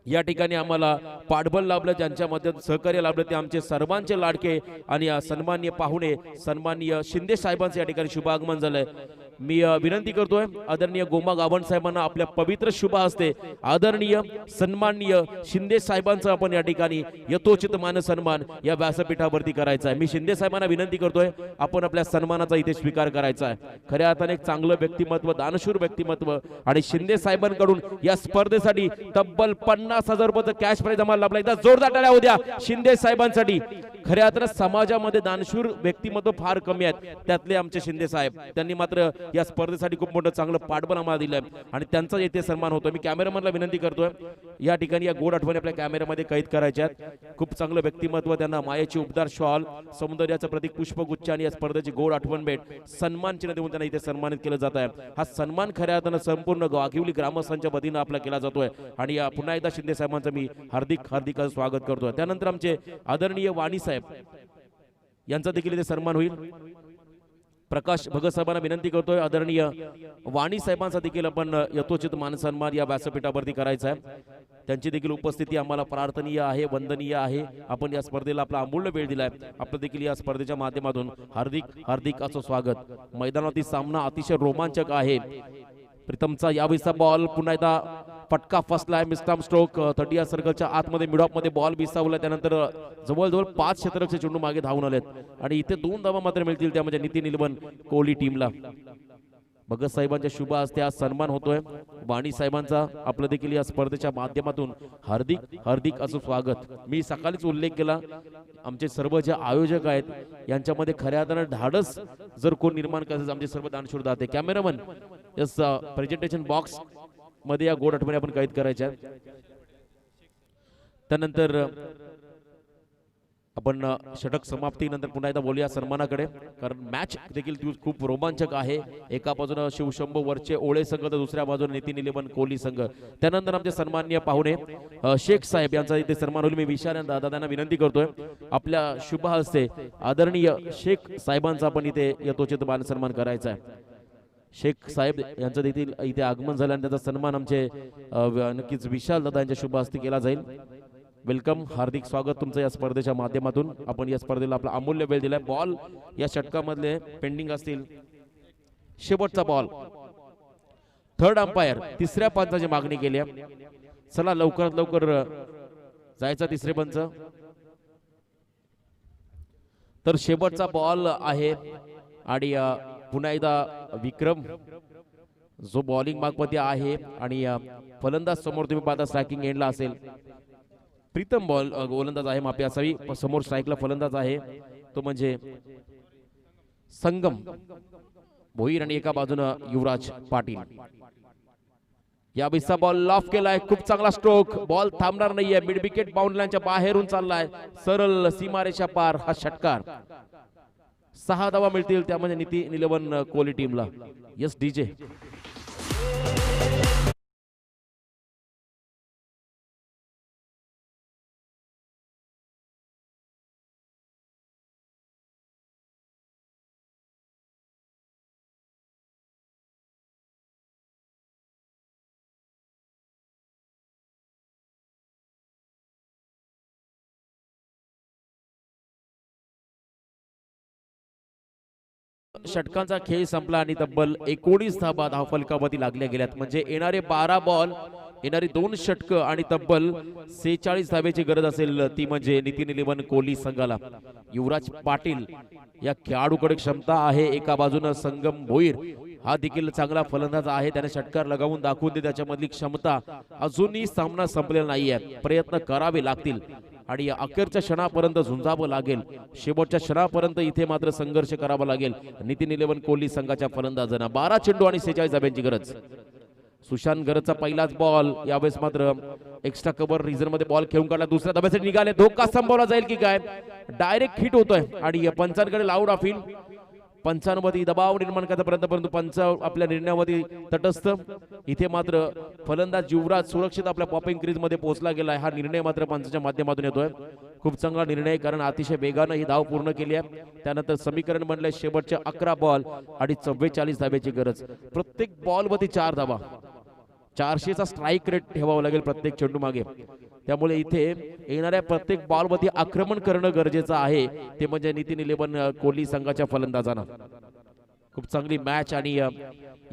या ठिकाणी आम्हाला पाठबळ लाभलं, ज्यांच्या मदत सहकार्य लाभलं ते आमचे सर्वांचे लाडके आणि सन्माननीय पाहुणे सन्माननीय शिंदे साहेबांचे या ठिकाणी शुभ आगमन झालंय। मी विनंती करतोय आदरणीय गोमा गावण साहेबांना आपल्या पवित्र शुभ हस्ते आदरणीय सन्माननीय शिंदे साहेबांचा आपण या ठिकाणी यथोचित मान सन्मान या व्यासपीठावरती करायचा आहे। मी शिंदे साहेबांना विनंती करतोय आपण आपल्या सन्मानाचा इथे स्वीकार करायचा आहे। खऱ्या अर्थाने एक चांगलं व्यक्तिमत्व, दानशूर व्यक्तिमत्व आणि शिंदे साहेबांकडून या स्पर्धेसाठी तब्बल 50,000 रुपयाचं कॅश प्राइज आम्हाला लाभला। एकदा जोरदार टाळ्या होऊ द्या शिंदे साहेबांसाठी। खऱ्या अर्थाने समाजामध्ये दानशूर व्यक्तिमत्व फार कमी आहेत, त्यातले आमचे शिंदे साहेब, त्यांनी मात्र या स्पर्धेसाठी खूप मोठं चांगलं पाठबळ आम्हाला दिलंय आणि त्यांचा येथे सन्मान होतो। मी कॅमेरामॅनला विनंती करतोय या ठिकाणी या गोड आठवणी आपल्या कॅमेऱ्यामध्ये कैद करायच्या आहेत। खूप चांगलं व्यक्तिमत्व, त्यांना मायेची उबदार शॉल, सौंदर्याचं प्रतीक पुष्पगुच्छ आणि या स्पर्धेची गोड आठवण भेट सन्मान चिन्ह देऊन त्यांना इथे सन्मानित केलं जात आहे। हा सन्मान खऱ्या अर्थानं संपूर्ण वाघिवली ग्रामस्थांच्या वतीनं आपला केला जातोय आणि पुन्हा एकदा शिंदे साहेबांचं मी हार्दिक स्वागत करतोय। त्यानंतर आमचे आदरणीय वाणी साहेब यांचा देखील इथे सन्मान होईल। प्रकाश भगत साहेबांना विनंती करतोय आदरणीय वाणी साहेबांचा देखील आपण यथोचित मान सन्मान या व्यासपीठावरती करायचा आहे। त्यांची देखील उपस्थिती आम्हाला प्रार्थनीय आहे, वंदनीय आहे। आपण या स्पर्धेला आपला अमूल्य वेळ दिलाय, आपलं देखील या स्पर्धेच्या माध्यमातून हार्दिक असं स्वागत। मैदानावरती सामना अतिशय रोमांचक आहे। प्रीतमचा यावेळीचा बॉल पुन्हा एकदा फटका फसलाय, मिस्टाम स्ट्रोक 30 सर्कलच्या आतमध्ये मिडऑफ मध्ये बॉल बिसावला। त्यानंतर जवळजवळ 5 क्षेत्ररक्षक चेंडू मागे धावून आलेत आणि इथे 2 धावा मात्र मिळतील, त्या म्हणजे नितीन निलवण कोहली टीमला। भगत साहेबांच्या शुभ हस्ते आज सन्मान होतोय वाणी साहेबांचा। आपलं देखील या स्पर्धेच्या माध्यमातून हार्दिक असं स्वागत। मी सकाळीच उल्लेख केला, आमचे सर्व जे आयोजक आहेत यांच्यामध्ये खऱ्या अर्थानं धाडस जर कोण निर्माण करायचं आमचे सर्व दानशूर Date. Cameraman yes presentation box मध्ये या गोड आठवणी आपण कैद करायच्या। त्यानंतर आपण षटक समाप्तीनंतर पुन्हा एकदा बोलूया सन्मानाकडे, कारण मॅच देखील खूप रोमांचक आहे। एका बाजूने शिवशंभू वरचे ओळे संघ तर दुसऱ्या बाजूने नितीन निलेबन कोहली संघ। त्यानंतर आमचे सन्माननीय पाहुणे शेख साहेब यांचा इथे सन्मान होईल। मी विशाल दादांना विनंती करतोय आपल्या शुभ हस्ते आदरणीय शेख साहेबांचा आपण इथे यथोचित मान सन्मान करायचा आहे। शेख साहेब यांचं देखील इथे आगमन झालं आणि त्याचा सन्मान आमचे नक्कीच विशाल दादा यांच्या शुभ हस्ते केला जाईल। वेलकम, हार्दिक स्वागत तुमचं या स्पर्धेच्या माध्यमातून। आपण या स्पर्धेला आपला अमूल्य वेळ दिलाय। बॉल या षटकामधले पेंडिंग असतील, शेवटचा बॉल। थर्ड अंपायर तिसऱ्या पंचाची मागणी केली आहे, चला लवकरात लवकर जायचा तिसरे पंच। तर शेवटचा बॉल आहे आणि पुन्हा एकदा विक्रम जो बॉलिंग मागपती आहे आणि फलंदाज समोर तुम्ही पाहता स्ट्रायकिंग एंडला असेल, प्रीतम बॉल गोलंदाज आहे, माफी असावी, समोर स्ट्राईकला फलंदाज आहे तो म्हणजे संगम भोईर आणि एका बाजूनं युवराज पाटील। या बिस्सा बॉल लॉफ केलाय, खूप चांगला स्ट्रोक, बॉल थांबणार नाहीये, मिड विकेट बाउंड्रीच्या बाहेरून चाललाय, सरळ सीमारेषा पार हा षटकार। 6 धावा मिळतील, त्यामध्ये नितीन निलवण कोहली टीमला। यस डीजे षटकांचा खेळ संपला आणि तब्बल 19 धावा धावफलकावरती लागल्या गेल्यात। म्हणजे येणारे 12 बॉल, येणारी 2 षटक आणि तब्बल 46 धावेची गरज असेल, ती म्हणजे नितीन निलवण कोहली संघाला। युवराज पाटील या खेळाडूकडे क्षमता आहे, एका बाजूने संगम भोईर हा देखील चांगला फलंदाज आहे, त्याने षटकार लगावून दाखवून दे त्याच्यामधली क्षमता। अजूनही सामना संपलेला नाहीये, प्रयत्न करावे लागतील आणि अखेरच्या क्षणापर्यंत झुंजावं लागेल, शेवटच्या क्षणापर्यंत इथे मात्र संघर्ष करावा लागेल नितीन निलवण कोहली संघाच्या फलंदाजांना। 12 चेंडू आणि 46 धाब्यांची गरज। सुशांत गरजचा पहिलाच बॉल, यावेळेस मात्र एक्स्ट्रा कव्हर रिझन मध्ये बॉल खेळून काढला, दुसऱ्या धाब्यासाठी निघाले, धोका संभवला जाईल की काय, डायरेक्ट हिट होतोय आणि पंचांकडे लाऊड अपील। पंचांवरती दबाव निर्माण करता पर्यंत, परंतु पंच आपल्या निर्णयावरती तटस्थ। इथे मात्र फलंदाज युवराज सुरक्षित आपल्या पॉपिंग क्रीज मध्ये पोहोचला गेलाय, हा निर्णय मात्र पंचाच्या माध्यमातून येतोय। खूप चांगला निर्णय, कारण अतिशय वेगाने ही धाव पूर्ण केली आहे। त्यानंतर समीकरण बनलंय शेवटचे 11 बॉल आणि 44 धाब्याची गरज, प्रत्येक बॉल वरती 4 धावा। 400चा स्ट्राईक रेट ठेवावा लागेल प्रत्येक चेंडू मागे. त्यामुळे इथे येणाऱ्या प्रत्येक बॉलवरती आक्रमण करणं गरजेचं आहे, ते म्हणजे नितीन 11 कोहली संघाच्या फलंदाजांना. खूप चांगली मॅच आणि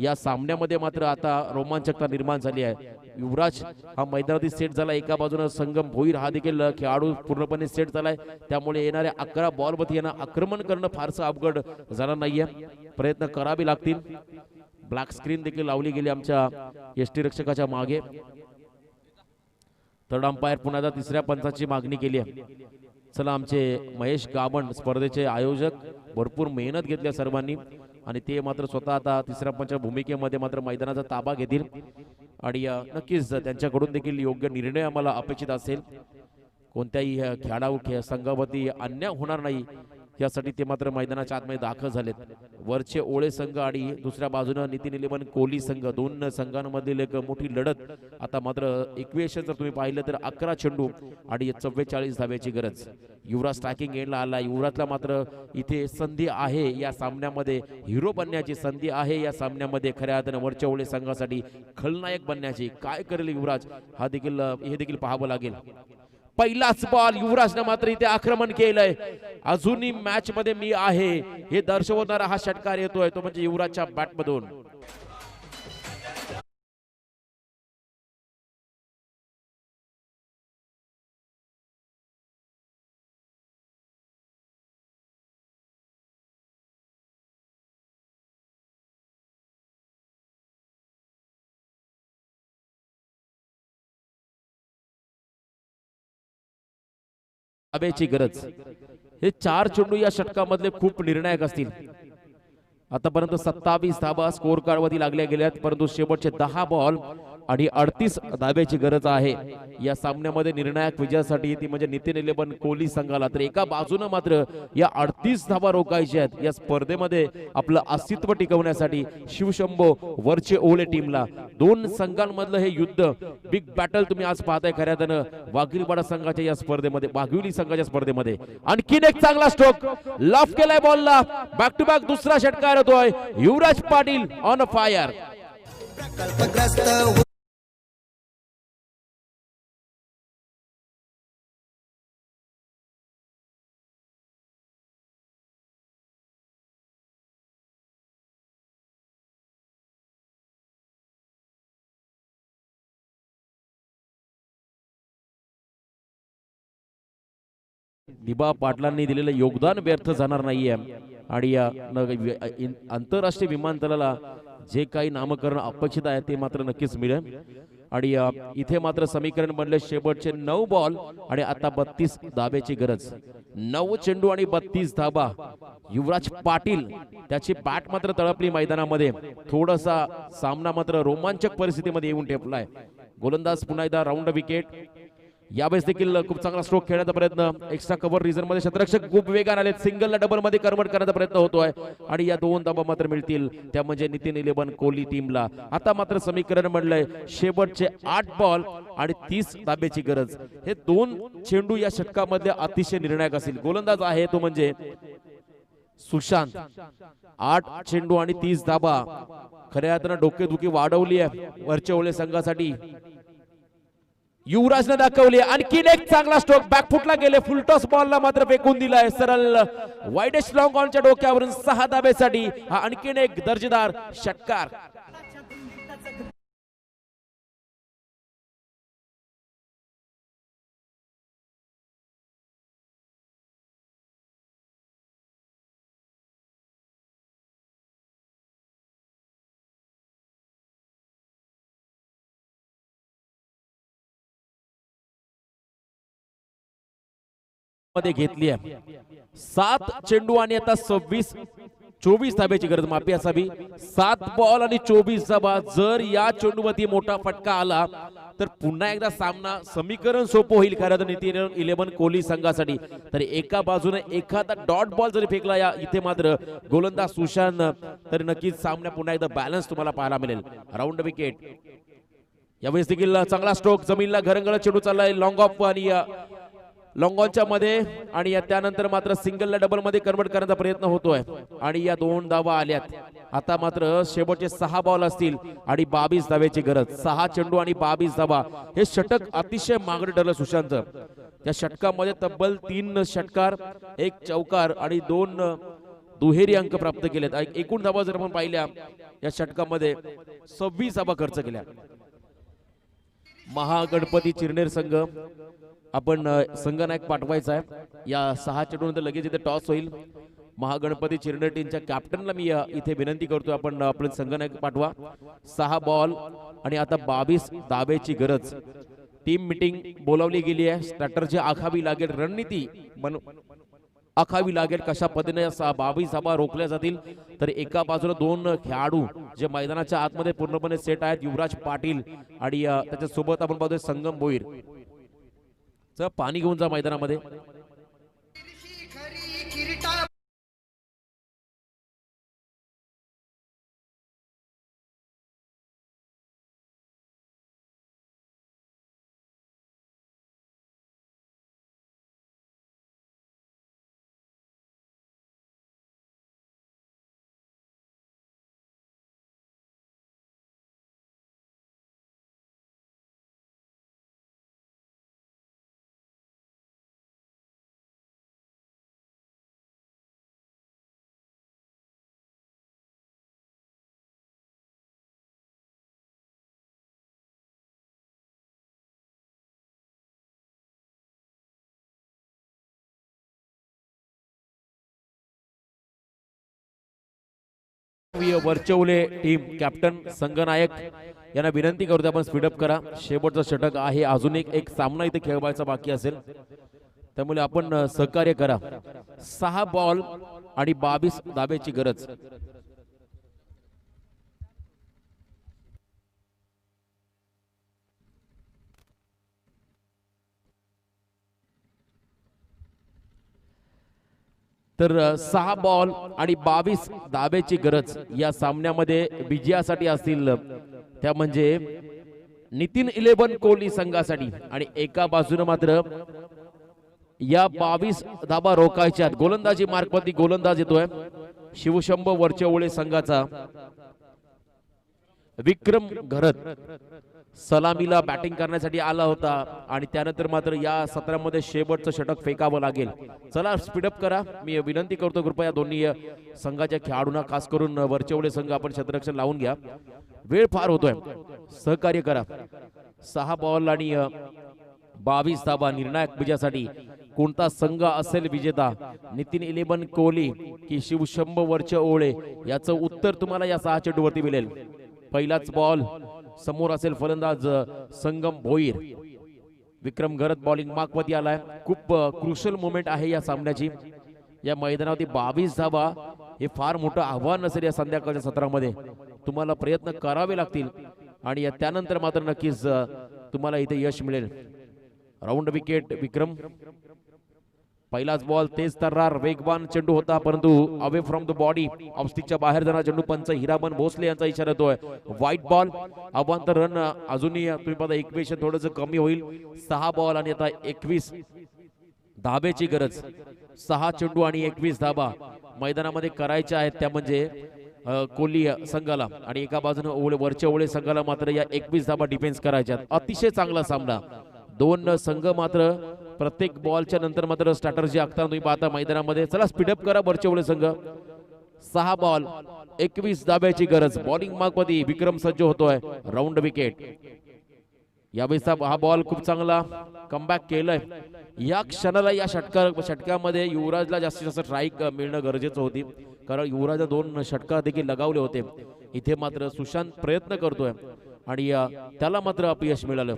या सामन्यामध्ये मात्र आता रोमांचकता निर्माण झाली आहे. युवराज हा मैदानात सेट झाला, एका बाजूने संगम भोईर हा देखील खेळाडू पूर्णपणे सेट झालाय. त्यामुळे येणाऱ्या 11 बॉलवरती यांना आक्रमण करणं फारसं अवघड जाणार नाहीये, प्रयत्न करावे लागतील. ब्लॅक स्क्रीन देखील लावली गेली आमच्या यष्टीरक्षकाच्या मागे. थर्ड अंपायर पुन्हा एकदा तिसऱ्या पंचाची मागणी केली आहे. चला, आमचे महेश गावंड स्पर्धेचे आयोजक, भरपूर मेहनत घेतली सर्वांनी आणि ते मात्र स्वतः आता तिसऱ्या पंचाच्या भूमिकेमध्ये मात्र मैदानाचा ताबा घेतील आणि नक्कीच त्यांच्याकडून देखील योग्य निर्णय आम्हाला अपेक्षित असेल. कोणत्याही खेळाडू संघावरती अन्याय होणार नाही यासाठी ते मात्र मैदानाच्या आतमध्ये दाखल झालेत. वरचे ओळे संघ आणि दुसऱ्या बाजूने नितीन 11 कोहली संघ, दोन संघांमधील एक मोठी लढत. आता मात्र इक्वेशन जर तुम्ही पाहिलं तर 11 चेंडू आणि 44 धाब्याची गरज. युवराज स्ट्रायकिंग एंडला आला. युवराजला मात्र इथे संधी आहे या सामन्यामध्ये, हिरो बनण्याची संधी आहे या सामन्यामध्ये. खऱ्या अर्थाने वरच्या ओळे संघासाठी खलनायक बनण्याची. काय करेल युवराज हे देखील पाहावं लागेल. पहिलाच बॉल युवराजनं मात्र इथे आक्रमण केलंय. अजूनही मॅच मध्ये मी आहे हे दर्शवणारा हा षटकार येतोय, तो म्हणजे युवराजच्या बॅटमधून. धाब्याची गरज. हे 4 चेंडू या षटकामधले खूप निर्णायक असतील. आतापर्यंत 27 धाबा स्कोर कार्ड वरती लागल्या गेल्यात, परंतु शेवटचे 10 बॉल आणि 38 धाब्याची गरज आहे या सामन्यामध्ये निर्णायक विजयासाठी. ती म्हणजे नितीन 11 कोहली संघाला. तर एका बाजूने मात्र या 38 धाबा रोखायच्या आहेत या स्पर्धेमध्ये आपलं अस्तित्व टिकवण्यासाठी. शिवशंभो वरचे ओले टीमला. दोन संघांमधलं हे युद्ध, बिग बॅटल तुम्ही आज पाहताय खऱ्या अर्थानं वाघिरीपाडा संघाच्या या स्पर्धेमध्ये, वाघिवली संघाच्या स्पर्धेमध्ये. आणखीन एक चांगला स्ट्रोक लॉफ केलाय बॉलला. बॅक टू बॅक दुसरा षटकार होतोय. युवराज पाटील ऑन फायर. प्रकल्पग्रस्त दिबा पाटलांनी दिलेलं योगदान व्यर्थ जाणार नाहीये आणि या आंतरराष्ट्रीय विमानतळाला जे काही नामकरण अपेक्षित आहे ते मात्र नक्कीच मिळेल. आणि इथे मात्र समीकरण बनले शेवटचे 9 बॉल आणि आता 32 धाब्याची गरज. 9 चेंडू आणि 32 धाबा. युवराज पाटील त्याची बॅट मात्र तळपली मैदानामध्ये. थोडासा सामना मात्र रोमांचक परिस्थितीमध्ये येऊन ठेपलाय. गोलंदाज पुन्हा एकदा राऊंड विकेट. यावेळेस देखील खूप चांगला स्ट्रोक खेळण्याचा प्रयत्न. एक्स्ट्रा कव्हर रिझन मध्ये क्षेत्ररक्षक खूप वेगाने आले. सिंगलला डबल मध्ये कन्वर्ट करण्याचा प्रयत्न होतोय आणि या 2 धाबा मात्र मिळतील, त्या म्हणजे नितीन 11 कोहली टीमला. आता मात्र समीकरण बनलंय शेवटचे 8 बॉल आणि 30 धाब्याची गरज. हे 2 चेंडू या षटकामधले अतिशय निर्णायक असतील. गोलंदाज आहे तो म्हणजे सुशांत. 8 चेंडू आणि 30 धाबा. खऱ्या अर्थानं डोकेदुखी वाढवली आहे वरच्या ओले संघासाठी. युवराजने दाखवली. आणखीन एक चांगला स्ट्रोक बॅकफुटला गेले. फुलटॉस बॉलला मात्र फेकून दिलाय सरळ वाईडेस्ट लॉंग ऑनच्या डोक्यावरून 6 धाब्यासाठी. हा आणखीन एक दर्जेदार षटकार. मध्ये घेतली आहे. 7 चेंडू आणि आता 24 धाब्याची गरज. माफी असावी. 7 बॉल आणि 24 धाबा. जर या चेंडूवरती मोठा फटका आला तर पुन्हा एकदा सामना समीकरण सोपं होईल खरं नितीन 11 कोहली संघासाठी. तर एका बाजूने एखादा डॉट बॉल जरी फेकला या इथे मात्र गोलंदाज सुशांत, तर नक्कीच सामना पुन्हा एकदा बॅलन्स तुम्हाला पाहायला मिळेल. Round wicket. यावेळेस देखील चांगला स्ट्रोक. जमीनला घरंगळ चेंडू चाललाय लॉंग ऑफ आणि लॉंग ऑनच्या मध्ये आणि त्यानंतर मात्र सिंगलला डबल मध्ये कन्वर्ट करण्याचा प्रयत्न होतोय आणि या 2 धावा आल्यात. आता मात्र शेवटचे 6 बॉल असतील आणि 22 धाव्याची गरज. 6 चेंडू आणि 22 धावा. हे षटक अतिशय मागणं ठरलं सुशांतचं. या षटकामध्ये तब्बल 3 षटकार, 1 चौकार आणि 2 दुहेरी अंक प्राप्त केलेत. एकूण धावा जर आपण पाहिल्या या षटकामध्ये 26 धावा खर्च केल्या. महागणपती चिरनेर संघ आपण संघनायक पाठवायचा आहे. या 6 चेंडूनंतर लगेच इथे टॉस होईल. महागणपती चिरनेर टीमच्या कॅप्टनला मी इथे विनंती करतो आपण आपले संघनायक पाठवा. 6 बॉल आणि आता 22 धाब्याची गरज. टीम मीटिंग बोलावली गेली आहे. स्ट्रॅटर्जी आखावी लागेल, रणनीती आखावी लागेल कशा पद्धतीने 22 धाबा रोखल्या जातील. तर एका बाजूला 2 खेळाडू जे मैदानाच्या आतमध्ये पूर्णपणे सेट आहेत, युवराज पाटील आणि त्याच्या सोबत आपण पाहतोय संगम भोईर. चल पाणी घेऊन जा मैदानामध्ये. वरचवले टीम कॅप्टन संघनायक यांना विनंती करतो आपण स्पीडअप करा. शेवटचा षटक आहे. अजून एक सामना इथे खेळवायचा बाकी असेल, त्यामुळे आपण सहकार्य करा. 6 बॉल आणि 22 धाब्याची गरज. तर 6 बॉल आणि 22 धाब्याची गरज या सामन्यामध्ये विजयासाठी असतील. त्या म्हणजे नितीन 11 कोहली संघासाठी आणि एका बाजूने मात्र या 22 धाबा रोखायच्या. गोलंदाजी मार्कवरती गोलंदाज येतोय शिवशंभो वरचेवळे संघाचा विक्रम घरत. सलामीला बॅटिंग करण्यासाठी आला होता आणि त्यानंतर मात्र या सत्रामध्ये शेवटचं षटक फेकावं लागेल. चला स्पीडअप करा. मी विनंती करतो कृपया दोन्ही संघाच्या खेळाडूंना, खास करून वरचेवळे संघ, आपण क्षेत्ररक्षण लावून घ्या. वेळ फार होतोय, सहकार्य करा. 6 बॉल आणि 22 धाबा. निर्णायक विजयासाठी कोणता संघ असेल विजेता? नितीन 11 कोहली की शिवशंभो वरचेवळे? याचं उत्तर तुम्हाला या 6 चेंडूवरती मिळेल. पहिलाच बॉल समोर असेल फलंदाज संगम भोईर. विक्रम घरत बॉलिंग मार्कवरती आलाय. खूप क्रुशल मोमेंट आहे या सामन्याची. या मैदानावरती 22 धाबा हे फार मोठं आव्हान असेल या संध्याकाळच्या सत्रामध्ये. तुम्हाला प्रयत्न करावे लागतील आणि त्यानंतर मात्र नक्कीच तुम्हाला इथे यश मिळेल. राऊंड विकेट विक्रम. पहिलाच बॉल तेज तर्रार वेगवान चेंडू होता, परंतु अवे फ्रॉम द बॉडी ऑफस्टिकच्या बाहेर जाणारा चेंडू. पंच हिरामन भोसले यांचा इशारा येतोय. White ball. अवांतर रन अजूनही तुम्ही पाहता इक्वेशन थोडंसं कमी होईल. 6 बॉल आणि आता 21 धाब्याची गरज. 6 चेंडू आणि 21 धाबा मैदानामध्ये करायच्या आहेत, त्या म्हणजे कोहली संघाला आणि एका बाजूने वरचेवळे संघाला मात्र या 21 धाबा डिफेन्स करायच्या. अतिशय चांगला सामना. 2 संघ मात्र प्रत्येक बॉलच्या नंतर मात्र स्ट्रॅटर्जी आखताना तुम्ही पाहता मैदानामध्ये. चला स्पीडअप करा वरचेवळे संघ. 6 बॉल 21 धाब्याची गरज. बॉलिंग मार्कवरती विक्रम सज्ज होतोय. Round wicket. यावेळेचा हा बॉल खूप चांगला कमबॅक केलाय. या क्षणाला या षटकामध्ये युवराजला जास्तीत जास्त स्ट्राईक मिळणं गरजेचं होती, कारण युवराजला 2 षटकार देखील लगावले होते. इथे मात्र सुशांत प्रयत्न करतोय आणि त्याला मात्र अपयश मिळालं.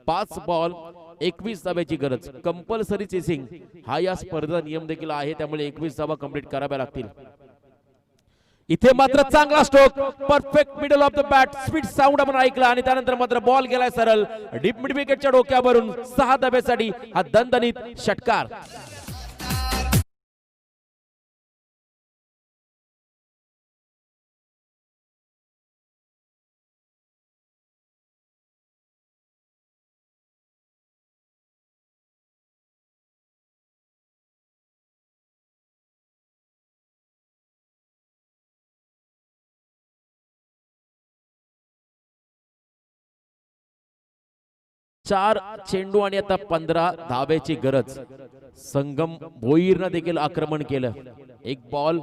5 बॉल 21 धाब्याची गरज. कंपल्सरी चेसिंग हा या स्पर्धेचा नियम देखील आहे, त्यामुळे 21 धाबा कंप्लीट कराव्या लागतील. इथे मात्र चांगला stroke, perfect middle of the bat, sweet sound आपण ऐकला आणि त्यानंतर मात्र बॉल गेलाय सरळ डीप मिड विकेटच्या डोक्यावरून. 6 धाब्यासाठी हा दणदणीत षटकार. 4 चेंडू आणि आता 15 धाब्याची गरज. संगम भोईरनं देखील आक्रमण केलं. एक बॉल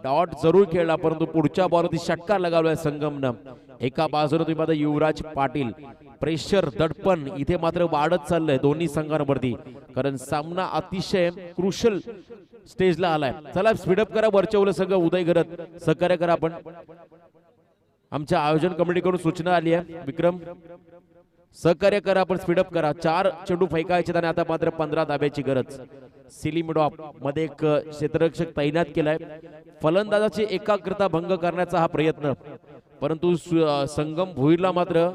डॉट जरूर खेळला परंतु पुढच्या बॉलवरती षटकार लगावलाय संगमनं. एका बाजूने तुम्ही पाहता युवराज पाटील. प्रेशर दडपण इथे मात्र वाढत चाललंय दोन्ही संघांवरती, कारण सामना अतिशय क्रुशल स्टेजला आलाय. चला स्पीडअप करा वरच्या संघ उदय घरत सहकार्य करा. आपण आमच्या आयोजन कमिटीकडून सूचना आली आहे. विक्रम सहकार्य करा, आपण स्पीडअप करा. 4 चेंडू फेकायचे आणि आता मात्र 15 धाब्याची गरज. सिलिमिडॉप मध्ये एक क्षेत्ररक्षक तैनात केलाय. फलंदाजाची एकाग्रता भंग करण्याचा हा प्रयत्न, परंतु संगम भोईरला मात्र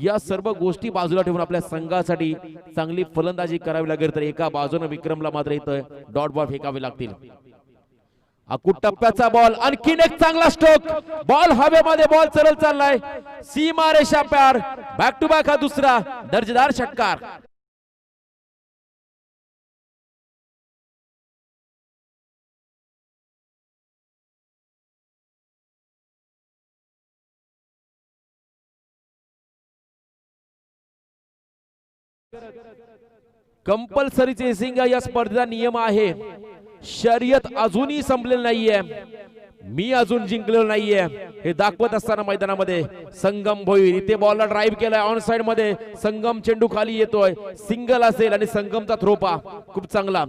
या सर्व गोष्टी बाजूला ठेवून आपल्या संघासाठी चांगली फलंदाजी करावी लागेल. तर एका बाजूने विक्रमला मात्र इथं डॉट बॉल फेकावे लागतील. अकूट टप्प्याचा बॉल, आणखीन एक चांगला स्ट्रोक. बॉल हवेमध्ये, बॉल सरळ चाललाय सीमा रेषा पार. बॅक टू बॅक हा दुसरा दर्जेदार षटकार. कंपल्सरी चेसिंग या स्पर्धेचा नियम आहे. शर्यत अजूनही संपलेली नाहीये, मी अजून जिंकलेलो नाहीये हे दाखवत असताना मैदानामध्ये संगम भोईर इथे बॉलला ड्राईव्ह केलाय ऑन साइड मध्ये. संगम चेंडू खाली येतोय, सिंगल असेल आणि संगमचा थ्रोपा खूप चांगला.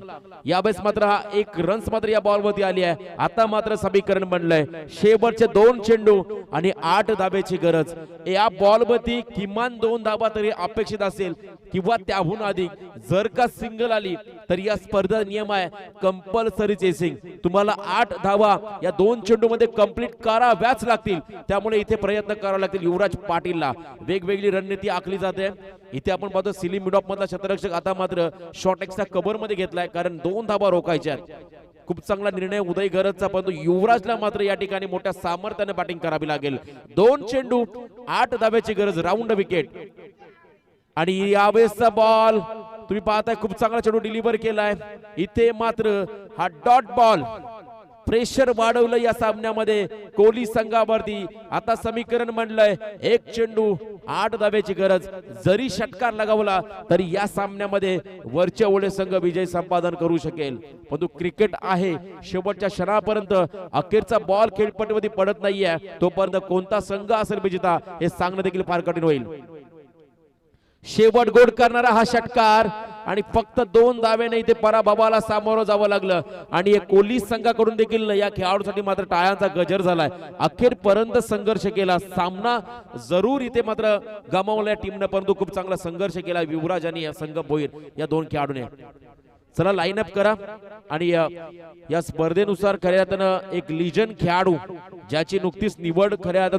यावेळेस मात्र हा एक रन्स मात्र या बॉल वरती आली आहे. आता मात्र समीकरण बनलंय. शेवटचे 2 चेंडू आणि 8 धाब्याची गरज. या बॉल वरती किमान 2 धाबा तरी अपेक्षित असेल किंवा त्याहून अधिक. जर का सिंगल आली तर या स्पर्धा नियम आहे कंपल्सरी चेसिंग. तुम्हाला 8 धावा या 2 चेंडू मध्ये कंप्लीट कराव्याच लागतील. त्यामुळे इथे प्रयत्न करावे लागतील युवराज पाटीलला. वेगवेगळी रणनीती आखली जाते. इथे आपण पाहतो सिलिम मिडॉप मधला क्षेत्ररक्षक आता मात्र शॉर्ट एक्सचा कव्हर मध्ये घेतलाय, कारण 2 धाबा रोखायच्या. खूप चांगला निर्णय उदय गरजचा, परंतु युवराजला मात्र या ठिकाणी मोठ्या सामर्थ्याने बॅटिंग करावी लागेल. 2 चेंडू 8 धाब्याची गरज. Round wicket. आणि यावेळेसचा बॉल तुम्ही पाहताय खूप चांगला चेंडू डिलिव्हर केलाय. इथे मात्र हा डॉट बॉल. प्रेशर वाढवलं या सामन्यामध्ये कोहली संघावरती. आता समीकरण म्हणलंय 1 चेंडू 8 धाब्याची गरज. जरी षटकार लगावला तरी या सामन्यामध्ये वरच्या ओळे संघ विजय संपादन करू शकेल. परंतु क्रिकेट आहे, शेवटच्या क्षणापर्यंत अखेरचा बॉल खेळपट्टीवरती पडत नाहीये तोपर्यंत कोणता संघ असेल विजेता हे सांगणं देखील फार कठीण होईल. शेवट गोड करणारा हा षटकार आणि फक्त 2 धाब्याने इथे पराभवाला सामोरं जावं लागलं. आणि कोहली संघाकडून देखील या खेळाडूसाठी मात्र टाळ्यांचा गजर झालाय. अखेरपर्यंत संघर्ष केला. सामना जरूर इथे मात्र गमावला टीमने, परंतु खूप चांगला संघर्ष केला युवराज आणि संगम भोईर या 2 खेळाडूने. चला लाईन अप करा. आणि या स्पर्धेनुसार खऱ्या अर्थानं एक लिजन खेळाडू ज्याची नुकतीच निवड खऱ्या अर्थानं